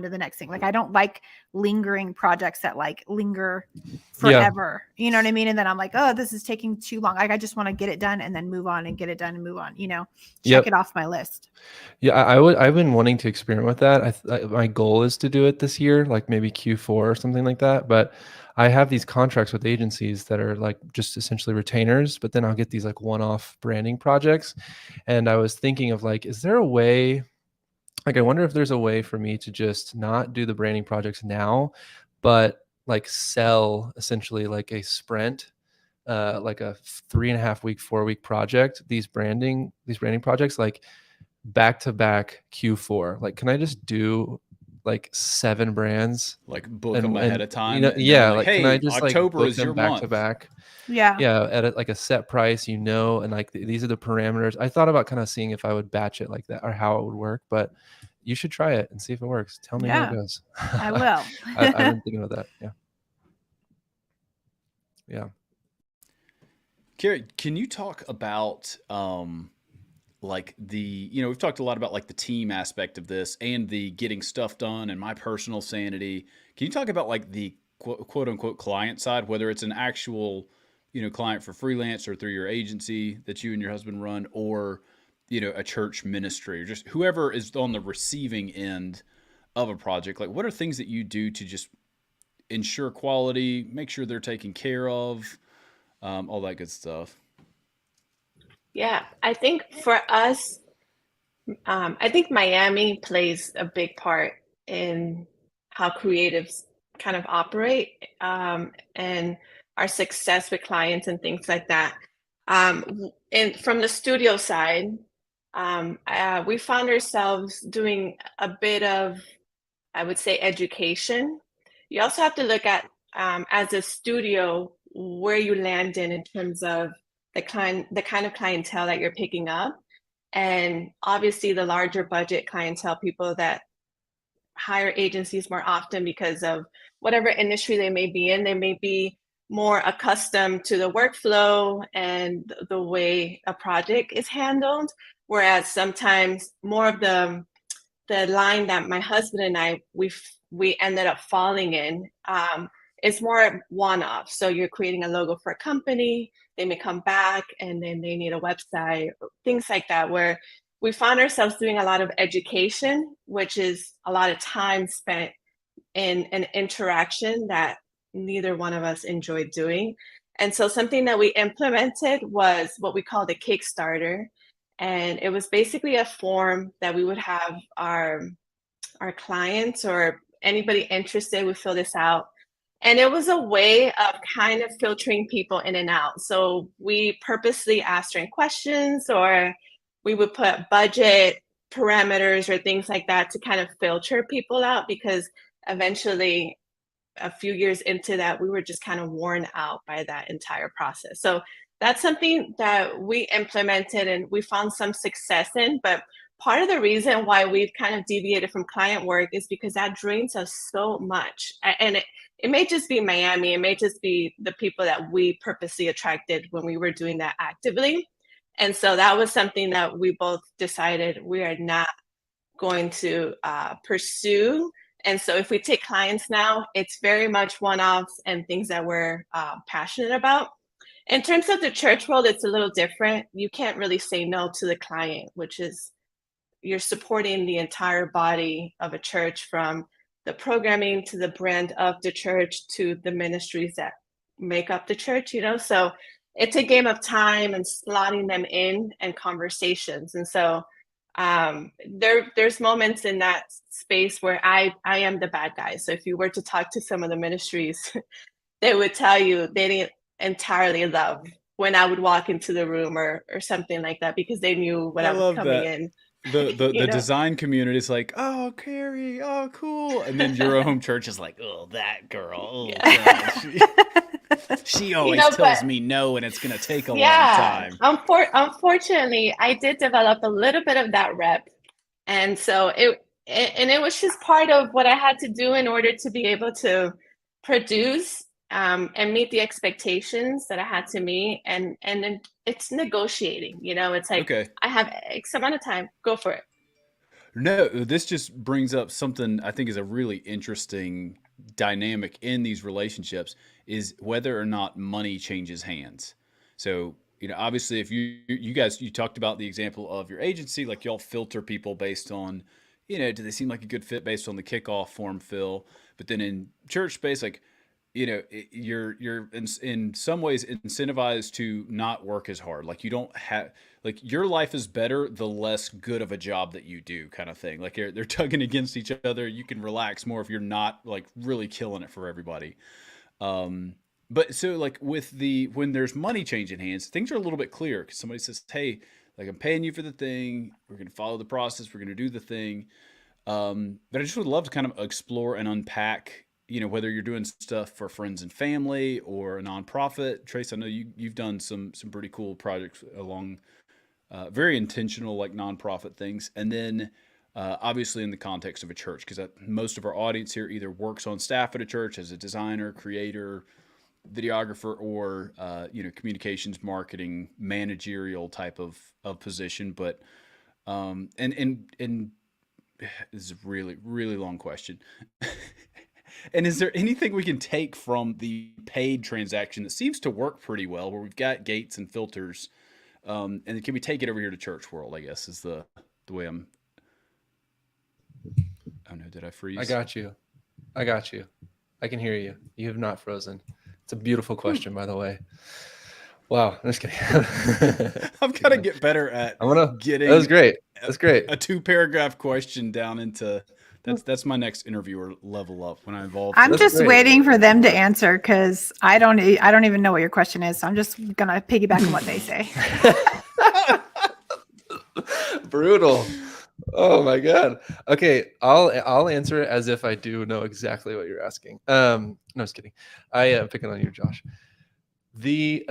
to the next thing. Like, I don't like lingering projects that like linger Yeah. forever. You know what I mean? And then I'm like, oh, this is taking too long. Like, I just want to get it done and then move on and get it done and move on, check Yep. it off my list. Yeah, I've been wanting to experiment with that. My goal is to do it this year, like maybe Q4 or something like that. But I have these contracts with agencies that are like just essentially retainers, but then I'll get these like one-off branding projects. And I was thinking of like, is there a way, like, I wonder if there's a way for me to just not do the branding projects now, but like sell essentially like a sprint, like a 3.5 week, 4 week project, these branding projects, like back to back Q4. Like, can I just do like 7 brands Like book them ahead and of time and knowing yeah, like, like can I hey, just like October book is your them back to month. back? Yeah. Yeah, at like a set price, and like these are the parameters. I thought about kind of seeing if I would batch it like that or how it would work, but you should try it and see if it works. Tell me how it Yeah, goes. I will. I've been thinking about that. Yeah. Yeah. Carrie, can you talk about like we've talked a lot about like the team aspect of this and the getting stuff done and my personal sanity. Can you talk about like the quote unquote client side, whether it's an actual, client for freelance or through your agency that you and your husband run, or, a church ministry or just whoever is on the receiving end of a project? Like, what are things that you do to just ensure quality, make sure they're taken care of, all that good stuff? Yeah, I think for us, I think Miami plays a big part in how creatives kind of operate, and our success with clients and things like that. And from the studio side, we found ourselves doing a bit of, I would say, education. You also have to look at, as a studio, where you land in terms of the kind of clientele that you're picking up. And obviously, the larger budget clientele, people that hire agencies more often because of whatever industry they may be in, they may be more accustomed to the workflow and the way a project is handled. Whereas sometimes more of the line that my husband and I we ended up falling in, is more one-off. So you're creating a logo for a company, they may come back and then they need a website, things like that, where we found ourselves doing a lot of education, which is a lot of time spent in an interaction that neither one of us enjoyed doing. And so something that we implemented was what we called a Kickstarter. And it was basically a form that we would have our clients or anybody interested would fill this out. And it was a way of kind of filtering people in and out. So we purposely asked certain questions, or we would put budget parameters or things like that to kind of filter people out, because eventually, a few years into that, we were just kind of worn out by that entire process. So that's something that we implemented and we found some success in. But part of the reason why we've kind of deviated from client work is because that drains us so much. And it may just be Miami, it may just be the people that we purposely attracted when we were doing that actively. And so that was something that we both decided we are not going to pursue. And so if we take clients now, it's very much one-offs and things that we're passionate about. In terms of the church world, it's a little different. You can't really say no to the client, which is you're supporting the entire body of a church, from the programming to the brand of the church to the ministries that make up the church, So it's a game of time and slotting them in and conversations. And so there's moments in that space where I am the bad guy. So if you were to talk to some of the ministries, they would tell you they didn't entirely love when I would walk into the room or something like that, because they knew when I was coming in. The design community is like, oh, Carrie, oh, cool. And then your home church is like, oh, that girl. Oh, yeah. She always tells me no, and it's going to take a long time. Unfortunately, I did develop a little bit of that rep. And so it was just part of what I had to do in order to be able to produce and meet the expectations that I had to meet. And then it's negotiating, it's like, okay, I have X amount of time, go for it. No, this just brings up something I think is a really interesting dynamic in these relationships, is whether or not money changes hands. So, obviously if you guys talked about the example of your agency, like y'all filter people based on, do they seem like a good fit based on the kickoff form fill? But then in church space, like, you're in some ways incentivized to not work as hard. Like you don't have, like, your life is better the less good of a job that you do, kind of thing. Like they're tugging against each other. You can relax more if you're not like really killing it for everybody. But so like when there's money changing hands, things are a little bit clearer because somebody says, hey, like, I'm paying you for the thing. We're going to follow the process. We're going to do the thing. But I just would love to kind of explore and unpack, whether you're doing stuff for friends and family or a nonprofit. Trace, I know you've done some pretty cool projects along very intentional, like nonprofit things. And then obviously in the context of a church, because most of our audience here either works on staff at a church as a designer, creator, videographer, or communications, marketing, managerial type of position. But and this is a really, really long question. And is there anything we can take from the paid transaction that seems to work pretty well, where we've got gates and filters, and can we take it over here to church world, I guess, is the way I'm... Oh no, did I freeze? I got you. I can hear you. You have not frozen. It's a beautiful question, by the way. Wow, I'm just kidding. I've got to get better at getting... That was great. That's great. A 2-paragraph question down into... That's my next interviewer level up when I involve... I'm just waiting for them to answer because I don't even know what your question is. So I'm just going to piggyback on what they say. Brutal. Oh my God. Okay. I'll answer it as if I do know exactly what you're asking. No, just kidding. I am picking on you, Josh. The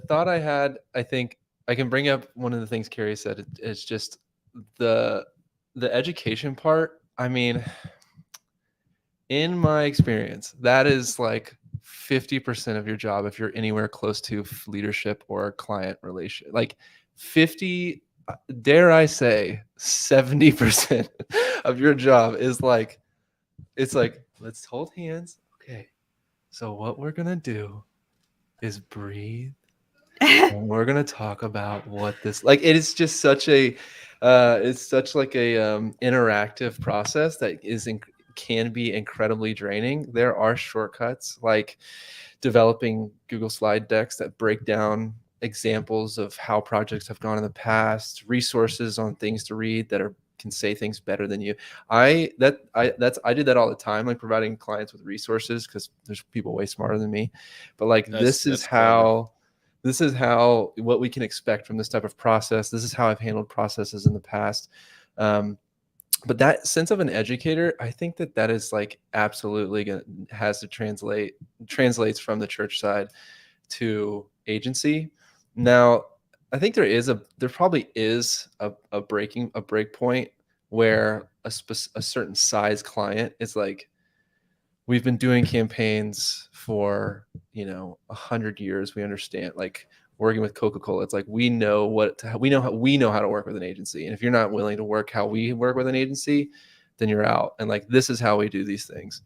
thought I had, I think I can bring up one of the things Carrie said. It's just the education part. I mean, in my experience, that is like 50% of your job if you're anywhere close to leadership or client relation. Like 50, dare I say 70% of your job is like, it's like, let's hold hands. Okay. So what we're going to do is breathe. And we're going to talk about what this, like, it is just such a, it's such like a interactive process that can be incredibly draining. There are shortcuts like developing Google slide decks that break down examples of how projects have gone in the past, resources on things to read that can say things better than you. I did that all the time, like providing clients with resources because there's people way smarter than me. But like this is how what we can expect from this type of process. This is how I've handled processes in the past. But that sense of an educator, I think that is like absolutely has to translates from the church side to agency. Now, I think there probably is a break point where a certain size client is like, we've been doing campaigns for 100 years. We understand, like working with Coca-Cola. It's like we know how to work with an agency. And if you're not willing to work how we work with an agency, then you're out. And like this is how we do these things.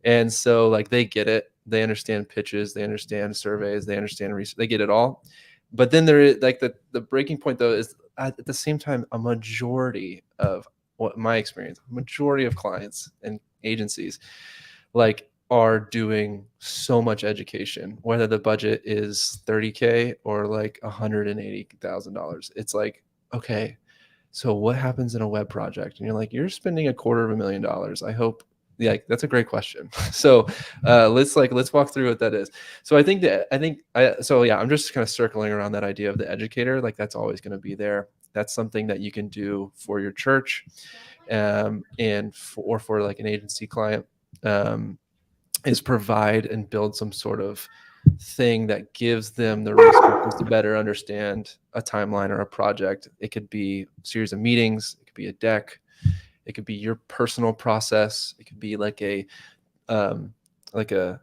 And so like they get it. They understand pitches. They understand surveys. They understand research. They get it all. But then there is like the breaking point though is at the same time a majority of what my experience, majority of clients and agencies, like are doing so much education, whether the budget is $30K or like $180,000. It's like, okay, so what happens in a web project? And you're like, you're spending $250,000. I hope, yeah, that's a great question. So let's walk through what that is. So I'm just kind of circling around that idea of the educator. Like that's always going to be there. That's something that you can do for your church, or for like an agency client. Is provide and build some sort of thing that gives them the resources to better understand a timeline or a project. It could be a series of meetings. It could be a deck. It could be your personal process. It could be like a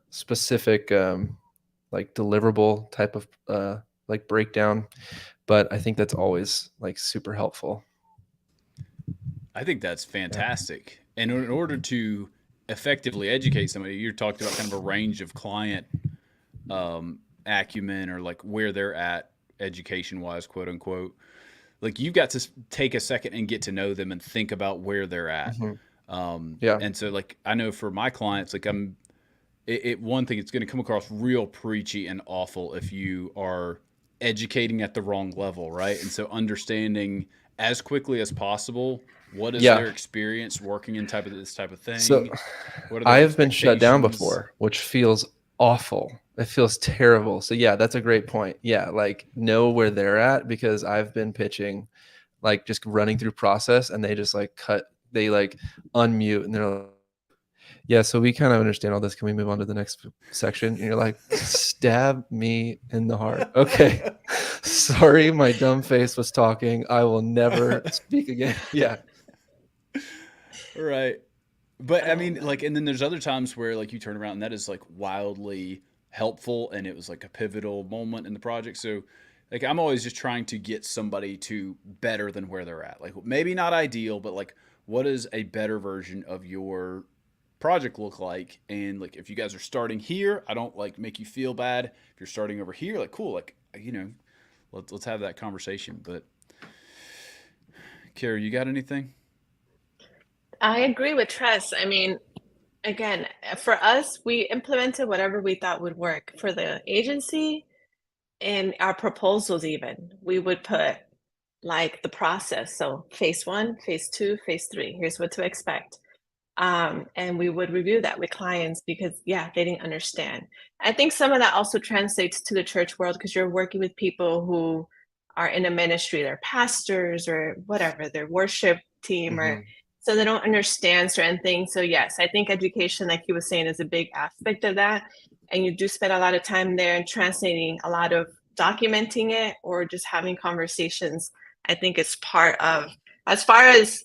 specific like deliverable type of like breakdown. But I think that's always like super helpful. I think that's fantastic. Yeah. And in order to effectively educate somebody, you're talking about kind of a range of client acumen, or like where they're at education wise, quote unquote. Like you've got to take a second and get to know them and think about where they're at. And so like I know for my clients, like one thing, it's going to come across real preachy and awful if you are educating at the wrong level, right? And so understanding as quickly as possible what is their experience working in this type of thing. So I have been shut down before, which feels awful. It feels terrible. So yeah, that's a great point. Yeah, like know where they're at, because I've been pitching, like just running through process, and they just like they like unmute, and they're like, yeah, so we kind of understand all this. Can we move on to the next section? And you're like, stab me in the heart. Okay. Sorry, my dumb face was talking. I will never speak again. Yeah. Right. But I mean, like, and then there's other times where like you turn around and that is like wildly helpful, and it was like a pivotal moment in the project. So like I'm always just trying to get somebody to better than where they're at. Like maybe not ideal, but like what is a better version of your project look like? And like if you guys are starting here, I don't like make you feel bad. If you're starting over here, like cool, like let's have that conversation. But Kara, you got anything? I agree with Tress. I mean, again, for us, we implemented whatever we thought would work. For the agency and our proposals, even, we would put like the process. So phase 1, phase 2, phase 3, here's what to expect. And we would review that with clients because, they didn't understand. I think some of that also translates to the church world because you're working with people who are in a ministry, they're pastors or whatever, their worship team, or so they don't understand certain things. So yes, I think education, like he was saying, is a big aspect of that. And you do spend a lot of time there and translating a lot of documenting it or just having conversations. I think it's part of, as far as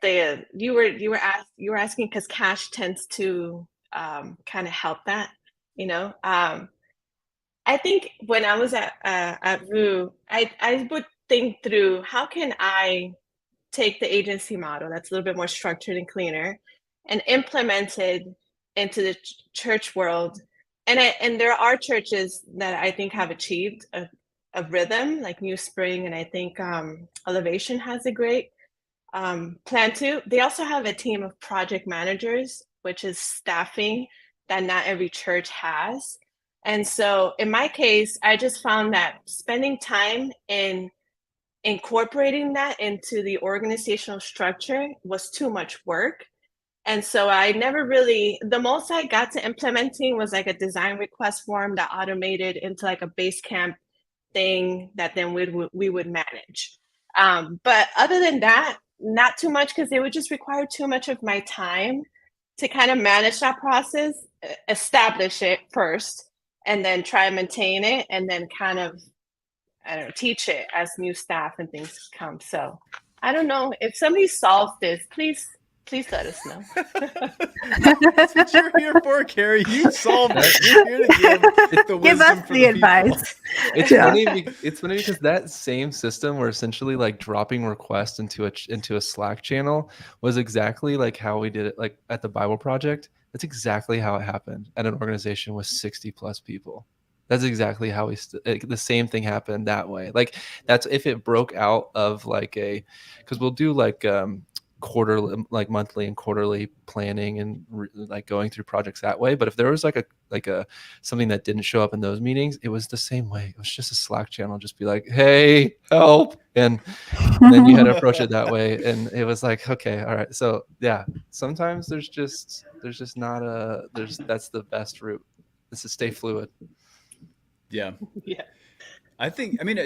you were asking because cash tends to kind of help that, I think when I was at VU, I would think through how can I take the agency model that's a little bit more structured and cleaner and implement it into the church world. And there are churches that I think have achieved a rhythm, like New Spring, and I think Elevation has a great plan too. They also have a team of project managers, which is staffing that not every church has. And so in my case, I just found that spending time in incorporating that into the organizational structure was too much work. And so I never really, the most I got to implementing was like a design request form that automated into like a Basecamp thing that then we would manage. But other than that, not too much, because it would just require too much of my time to kind of manage that process, establish it first, and then try and maintain it, and then kind of, teach it as new staff and things come. So I don't know if somebody solves this, please let us know. That's what you're here for, Carrie. You solved it. You're here to give us the advice. It's funny. It's funny because that same system, where essentially like dropping requests into a Slack channel, was exactly like how we did it, like at the Bible Project. That's exactly how it happened at an organization with 60 plus people. That's exactly how the same thing happened that way. Like that's if it broke out of like because we'll do like quarterly, like monthly and quarterly planning and like going through projects that way. But if there was like a something that didn't show up in those meetings, it was the same way. It was just a Slack channel, just be like, hey, help. And then you had to approach it that way. And it was like, okay, all right. So yeah, sometimes that's the best route. This is stay fluid. Yeah. Yeah. I think, I mean,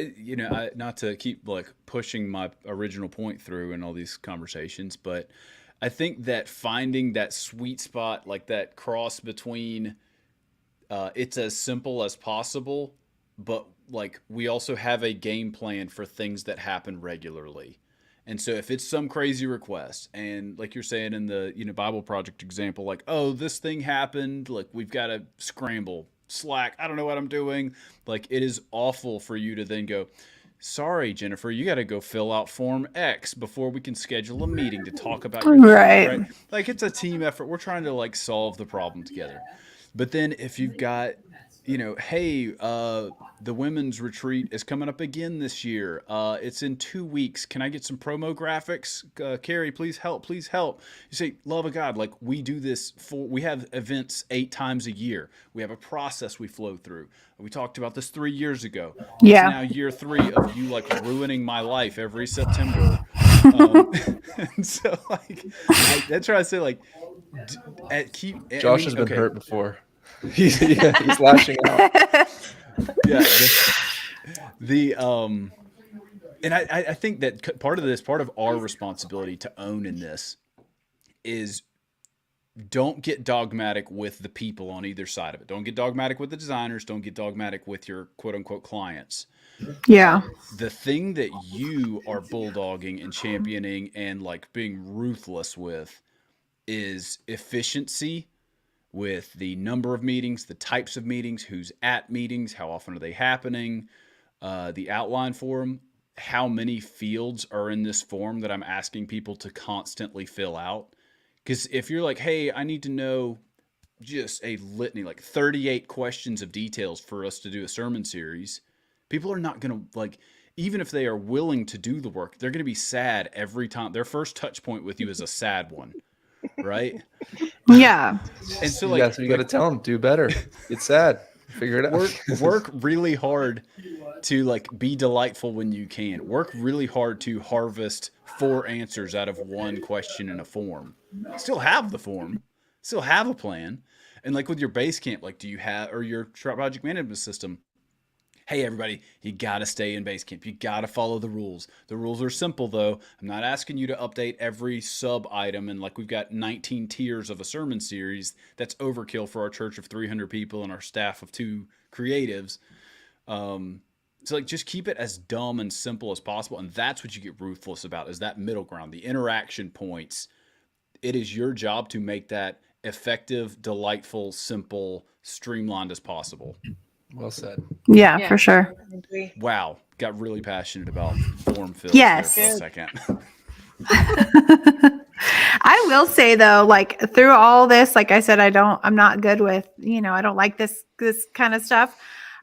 not to keep like pushing my original point through in all these conversations, but I think that finding that sweet spot, like that cross between it's as simple as possible, but like we also have a game plan for things that happen regularly. And so if it's some crazy request, and like you're saying in the Bible Project example, like, oh, this thing happened, like we've got to scramble. Slack, I don't know what I'm doing. Like, it is awful for you to then go, sorry, Jennifer, you got to go fill out Form X before we can schedule a meeting to talk about your right. Like, it's a team effort. We're trying to like solve the problem together. But then if you've got, hey, the women's retreat is coming up again this year. It's in 2 weeks. Can I get some promo graphics? Carrie, please help. Please help. You say, love of God, like we do this we have events 8 times a year. We have a process we flow through. We talked about this 3 years ago. Yeah. It's now year 3 of you like ruining my life every September. And so like, that's why I say like, Josh has been hurt before. He's lashing out. Yeah. And I think that part of our responsibility to own in this is don't get dogmatic with the people on either side of it. Don't get dogmatic with the designers. Don't get dogmatic with your quote unquote clients. Yeah. The thing that you are bulldogging and championing and like being ruthless with is efficiency with the number of meetings, the types of meetings, who's at meetings, how often are they happening, the outline for them, how many fields are in this form that I'm asking people to constantly fill out. Because if you're like, hey, I need to know just a litany, like 38 questions of details for us to do a sermon series, people are not going to like, even if they are willing to do the work, they're going to be sad every time. Their first touch point with you is a sad one. Right? Yeah. And so like, so you got to tell them, do better. It's sad. Figure it out. Work really hard to like be delightful when you can. Work really hard to harvest 4 answers out of 1 question in a form. Still have the form. Still have a plan. And like with your Basecamp, like do you have, or your project management system, hey, everybody, you got to stay in Basecamp. You got to follow the rules. The rules are simple, though. I'm not asking you to update every sub-item. And like we've got 19 tiers of a sermon series. That's overkill for our church of 300 people and our staff of 2 creatives. So like just keep it as dumb and simple as possible. And that's what you get ruthless about is that middle ground, the interaction points. It is your job to make that effective, delightful, simple, streamlined as possible. Well said. Yeah, for sure. Wow. Got really passionate about form fills yes. there for a second. I will say though, like through all this, like I said, I'm not good with, I don't like this kind of stuff.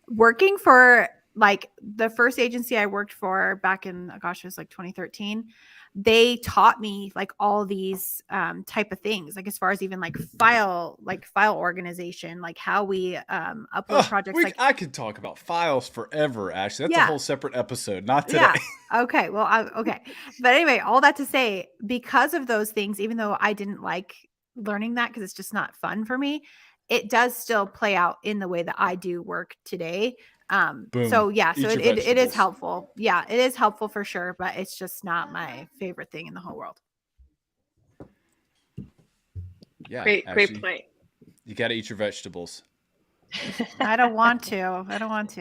Working for like the first agency I worked for back in, it was like 2013. They taught me like all these type of things, like as far as even like file organization, like how we upload projects. I could talk about files forever, Ashley. That's a whole separate episode, not today. Yeah. Okay. Well, okay. But anyway, all that to say, because of those things, even though I didn't like learning that because it's just not fun for me, it does still play out in the way that I do work today. So yeah, so it is helpful. Yeah, it is helpful for sure, but it's just not my favorite thing in the whole world. Yeah. Great point. You got to eat your vegetables. I don't want to.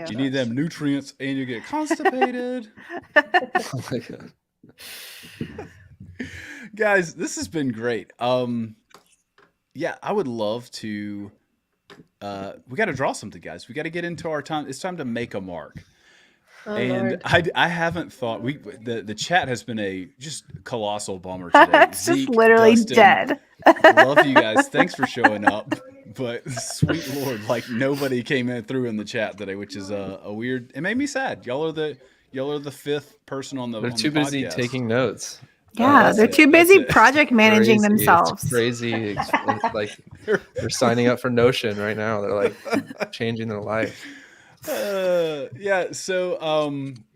You need them nutrients and you get constipated. Oh my God. Guys, this has been great. Yeah, I would love to we got to draw something, guys. We got to get into our time. It's time to make a mark. And I haven't thought the chat has been a just colossal bummer today. It's just literally Dustin, dead. Love you guys. Thanks for showing up. But sweet Lord, like nobody came through in the chat today, which is a weird. It made me sad. Y'all are the 5th person on the. They're too busy taking notes. Yeah, they're too busy project managing themselves. It's crazy. It's like they're signing up for Notion right now. They're like changing their life. Yeah. So,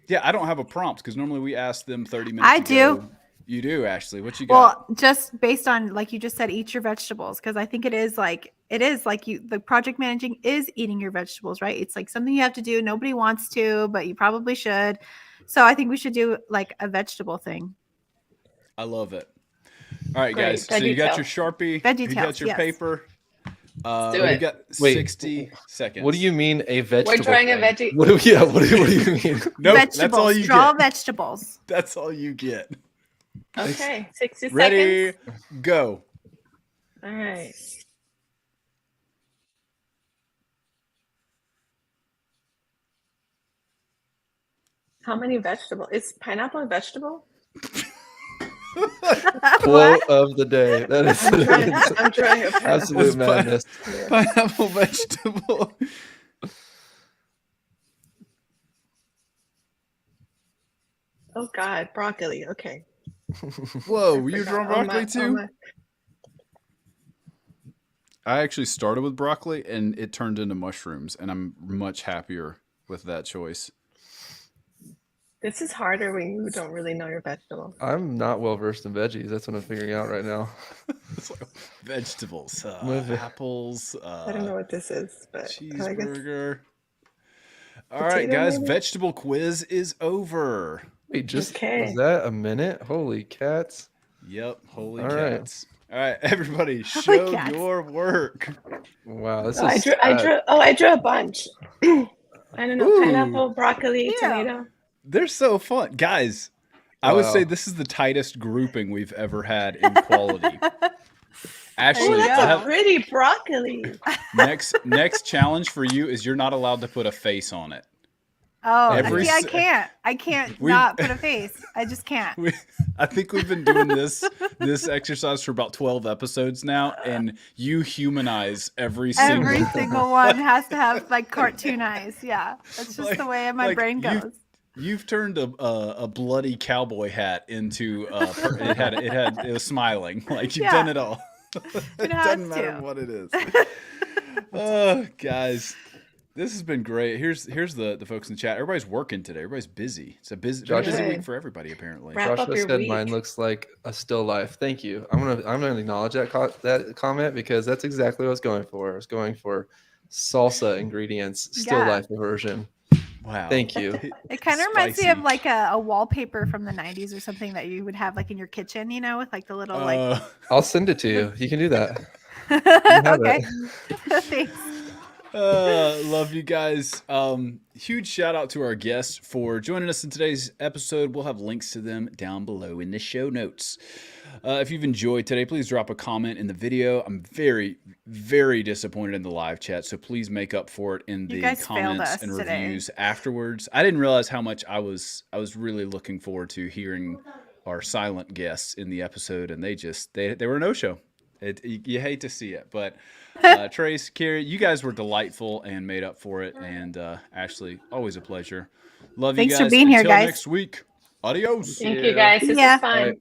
yeah, I don't have a prompt because normally we ask them 30 minutes. I do. You do, Ashley. What you got? Well, just based on, like you just said, eat your vegetables, because I think it is like the project managing is eating your vegetables, right? It's like something you have to do. Nobody wants to, but you probably should. So I think we should do like a vegetable thing. I love it. All right, guys. Great. So you got your Sharpie. You got your paper. Let's do it. You got 60 seconds. What do you mean a vegetable? We're drawing a veggie. What do you mean? Nope, vegetables. That's all you Draw get. vegetables. That's all you get. Okay, 60 seconds. Ready, go. All right. How many vegetables? Is pineapple a vegetable? Quote of the day. That is I'm trying absolute madness. Pineapple vegetable. Oh God, broccoli. Okay. Whoa, you drawing broccoli too? I actually started with broccoli and it turned into mushrooms, and I'm much happier with that choice. This is harder when you don't really know your vegetables. I'm not well versed in veggies. That's what I'm figuring out right now. It's like vegetables, apples. I don't know what this is, but cheeseburger. All right, guys, maybe? Vegetable quiz is over. Wait, was that a minute? Holy cats! Yep, holy cats. All right, everybody, show your work. Wow, this is. I drew a bunch. I don't know, pineapple, broccoli, tomato. They're so fun, guys. I would say this is the tightest grouping we've ever had in quality. Actually, that's a pretty broccoli. Next challenge for you is you're not allowed to put a face on it. Oh, I can't. I can't not put a face. I just can't. I think we've been doing this exercise for about 12 episodes now, and you humanize every single one has to have like cartoon eyes. Yeah, that's just the way my brain goes. You've turned a bloody cowboy hat into it was smiling. Like you've done it all. It doesn't matter what it is. Oh, guys. This has been great. Here's the folks in the chat. Everybody's working today. Everybody's busy. It's a busy week for everybody, apparently. Joshua said mine looks like a still life. Thank you. I'm gonna acknowledge that comment because that's exactly what I was going for. I was going for salsa ingredients, still life version. Wow. Thank you. It kind of reminds me of like a wallpaper from the 90s or something that you would have like in your kitchen, with like the little like. I'll send it to you. You can do that. Okay. Thanks. Love you guys. Huge shout out to our guests for joining us in today's episode. We'll have links to them down below in the show notes. If you've enjoyed today, please drop a comment in the video. I'm very, very disappointed in the live chat, so please make up for it in the comments and reviews afterwards. I didn't realize how much I was really looking forward to hearing our silent guests in the episode, and they were a no-show. You hate to see it, but Trace, Carrie, you guys were delightful and made up for it. And Ashley, always a pleasure. Love you guys. Thanks for being here, guys. Until next week. Adios. Thank you, guys. This is fun.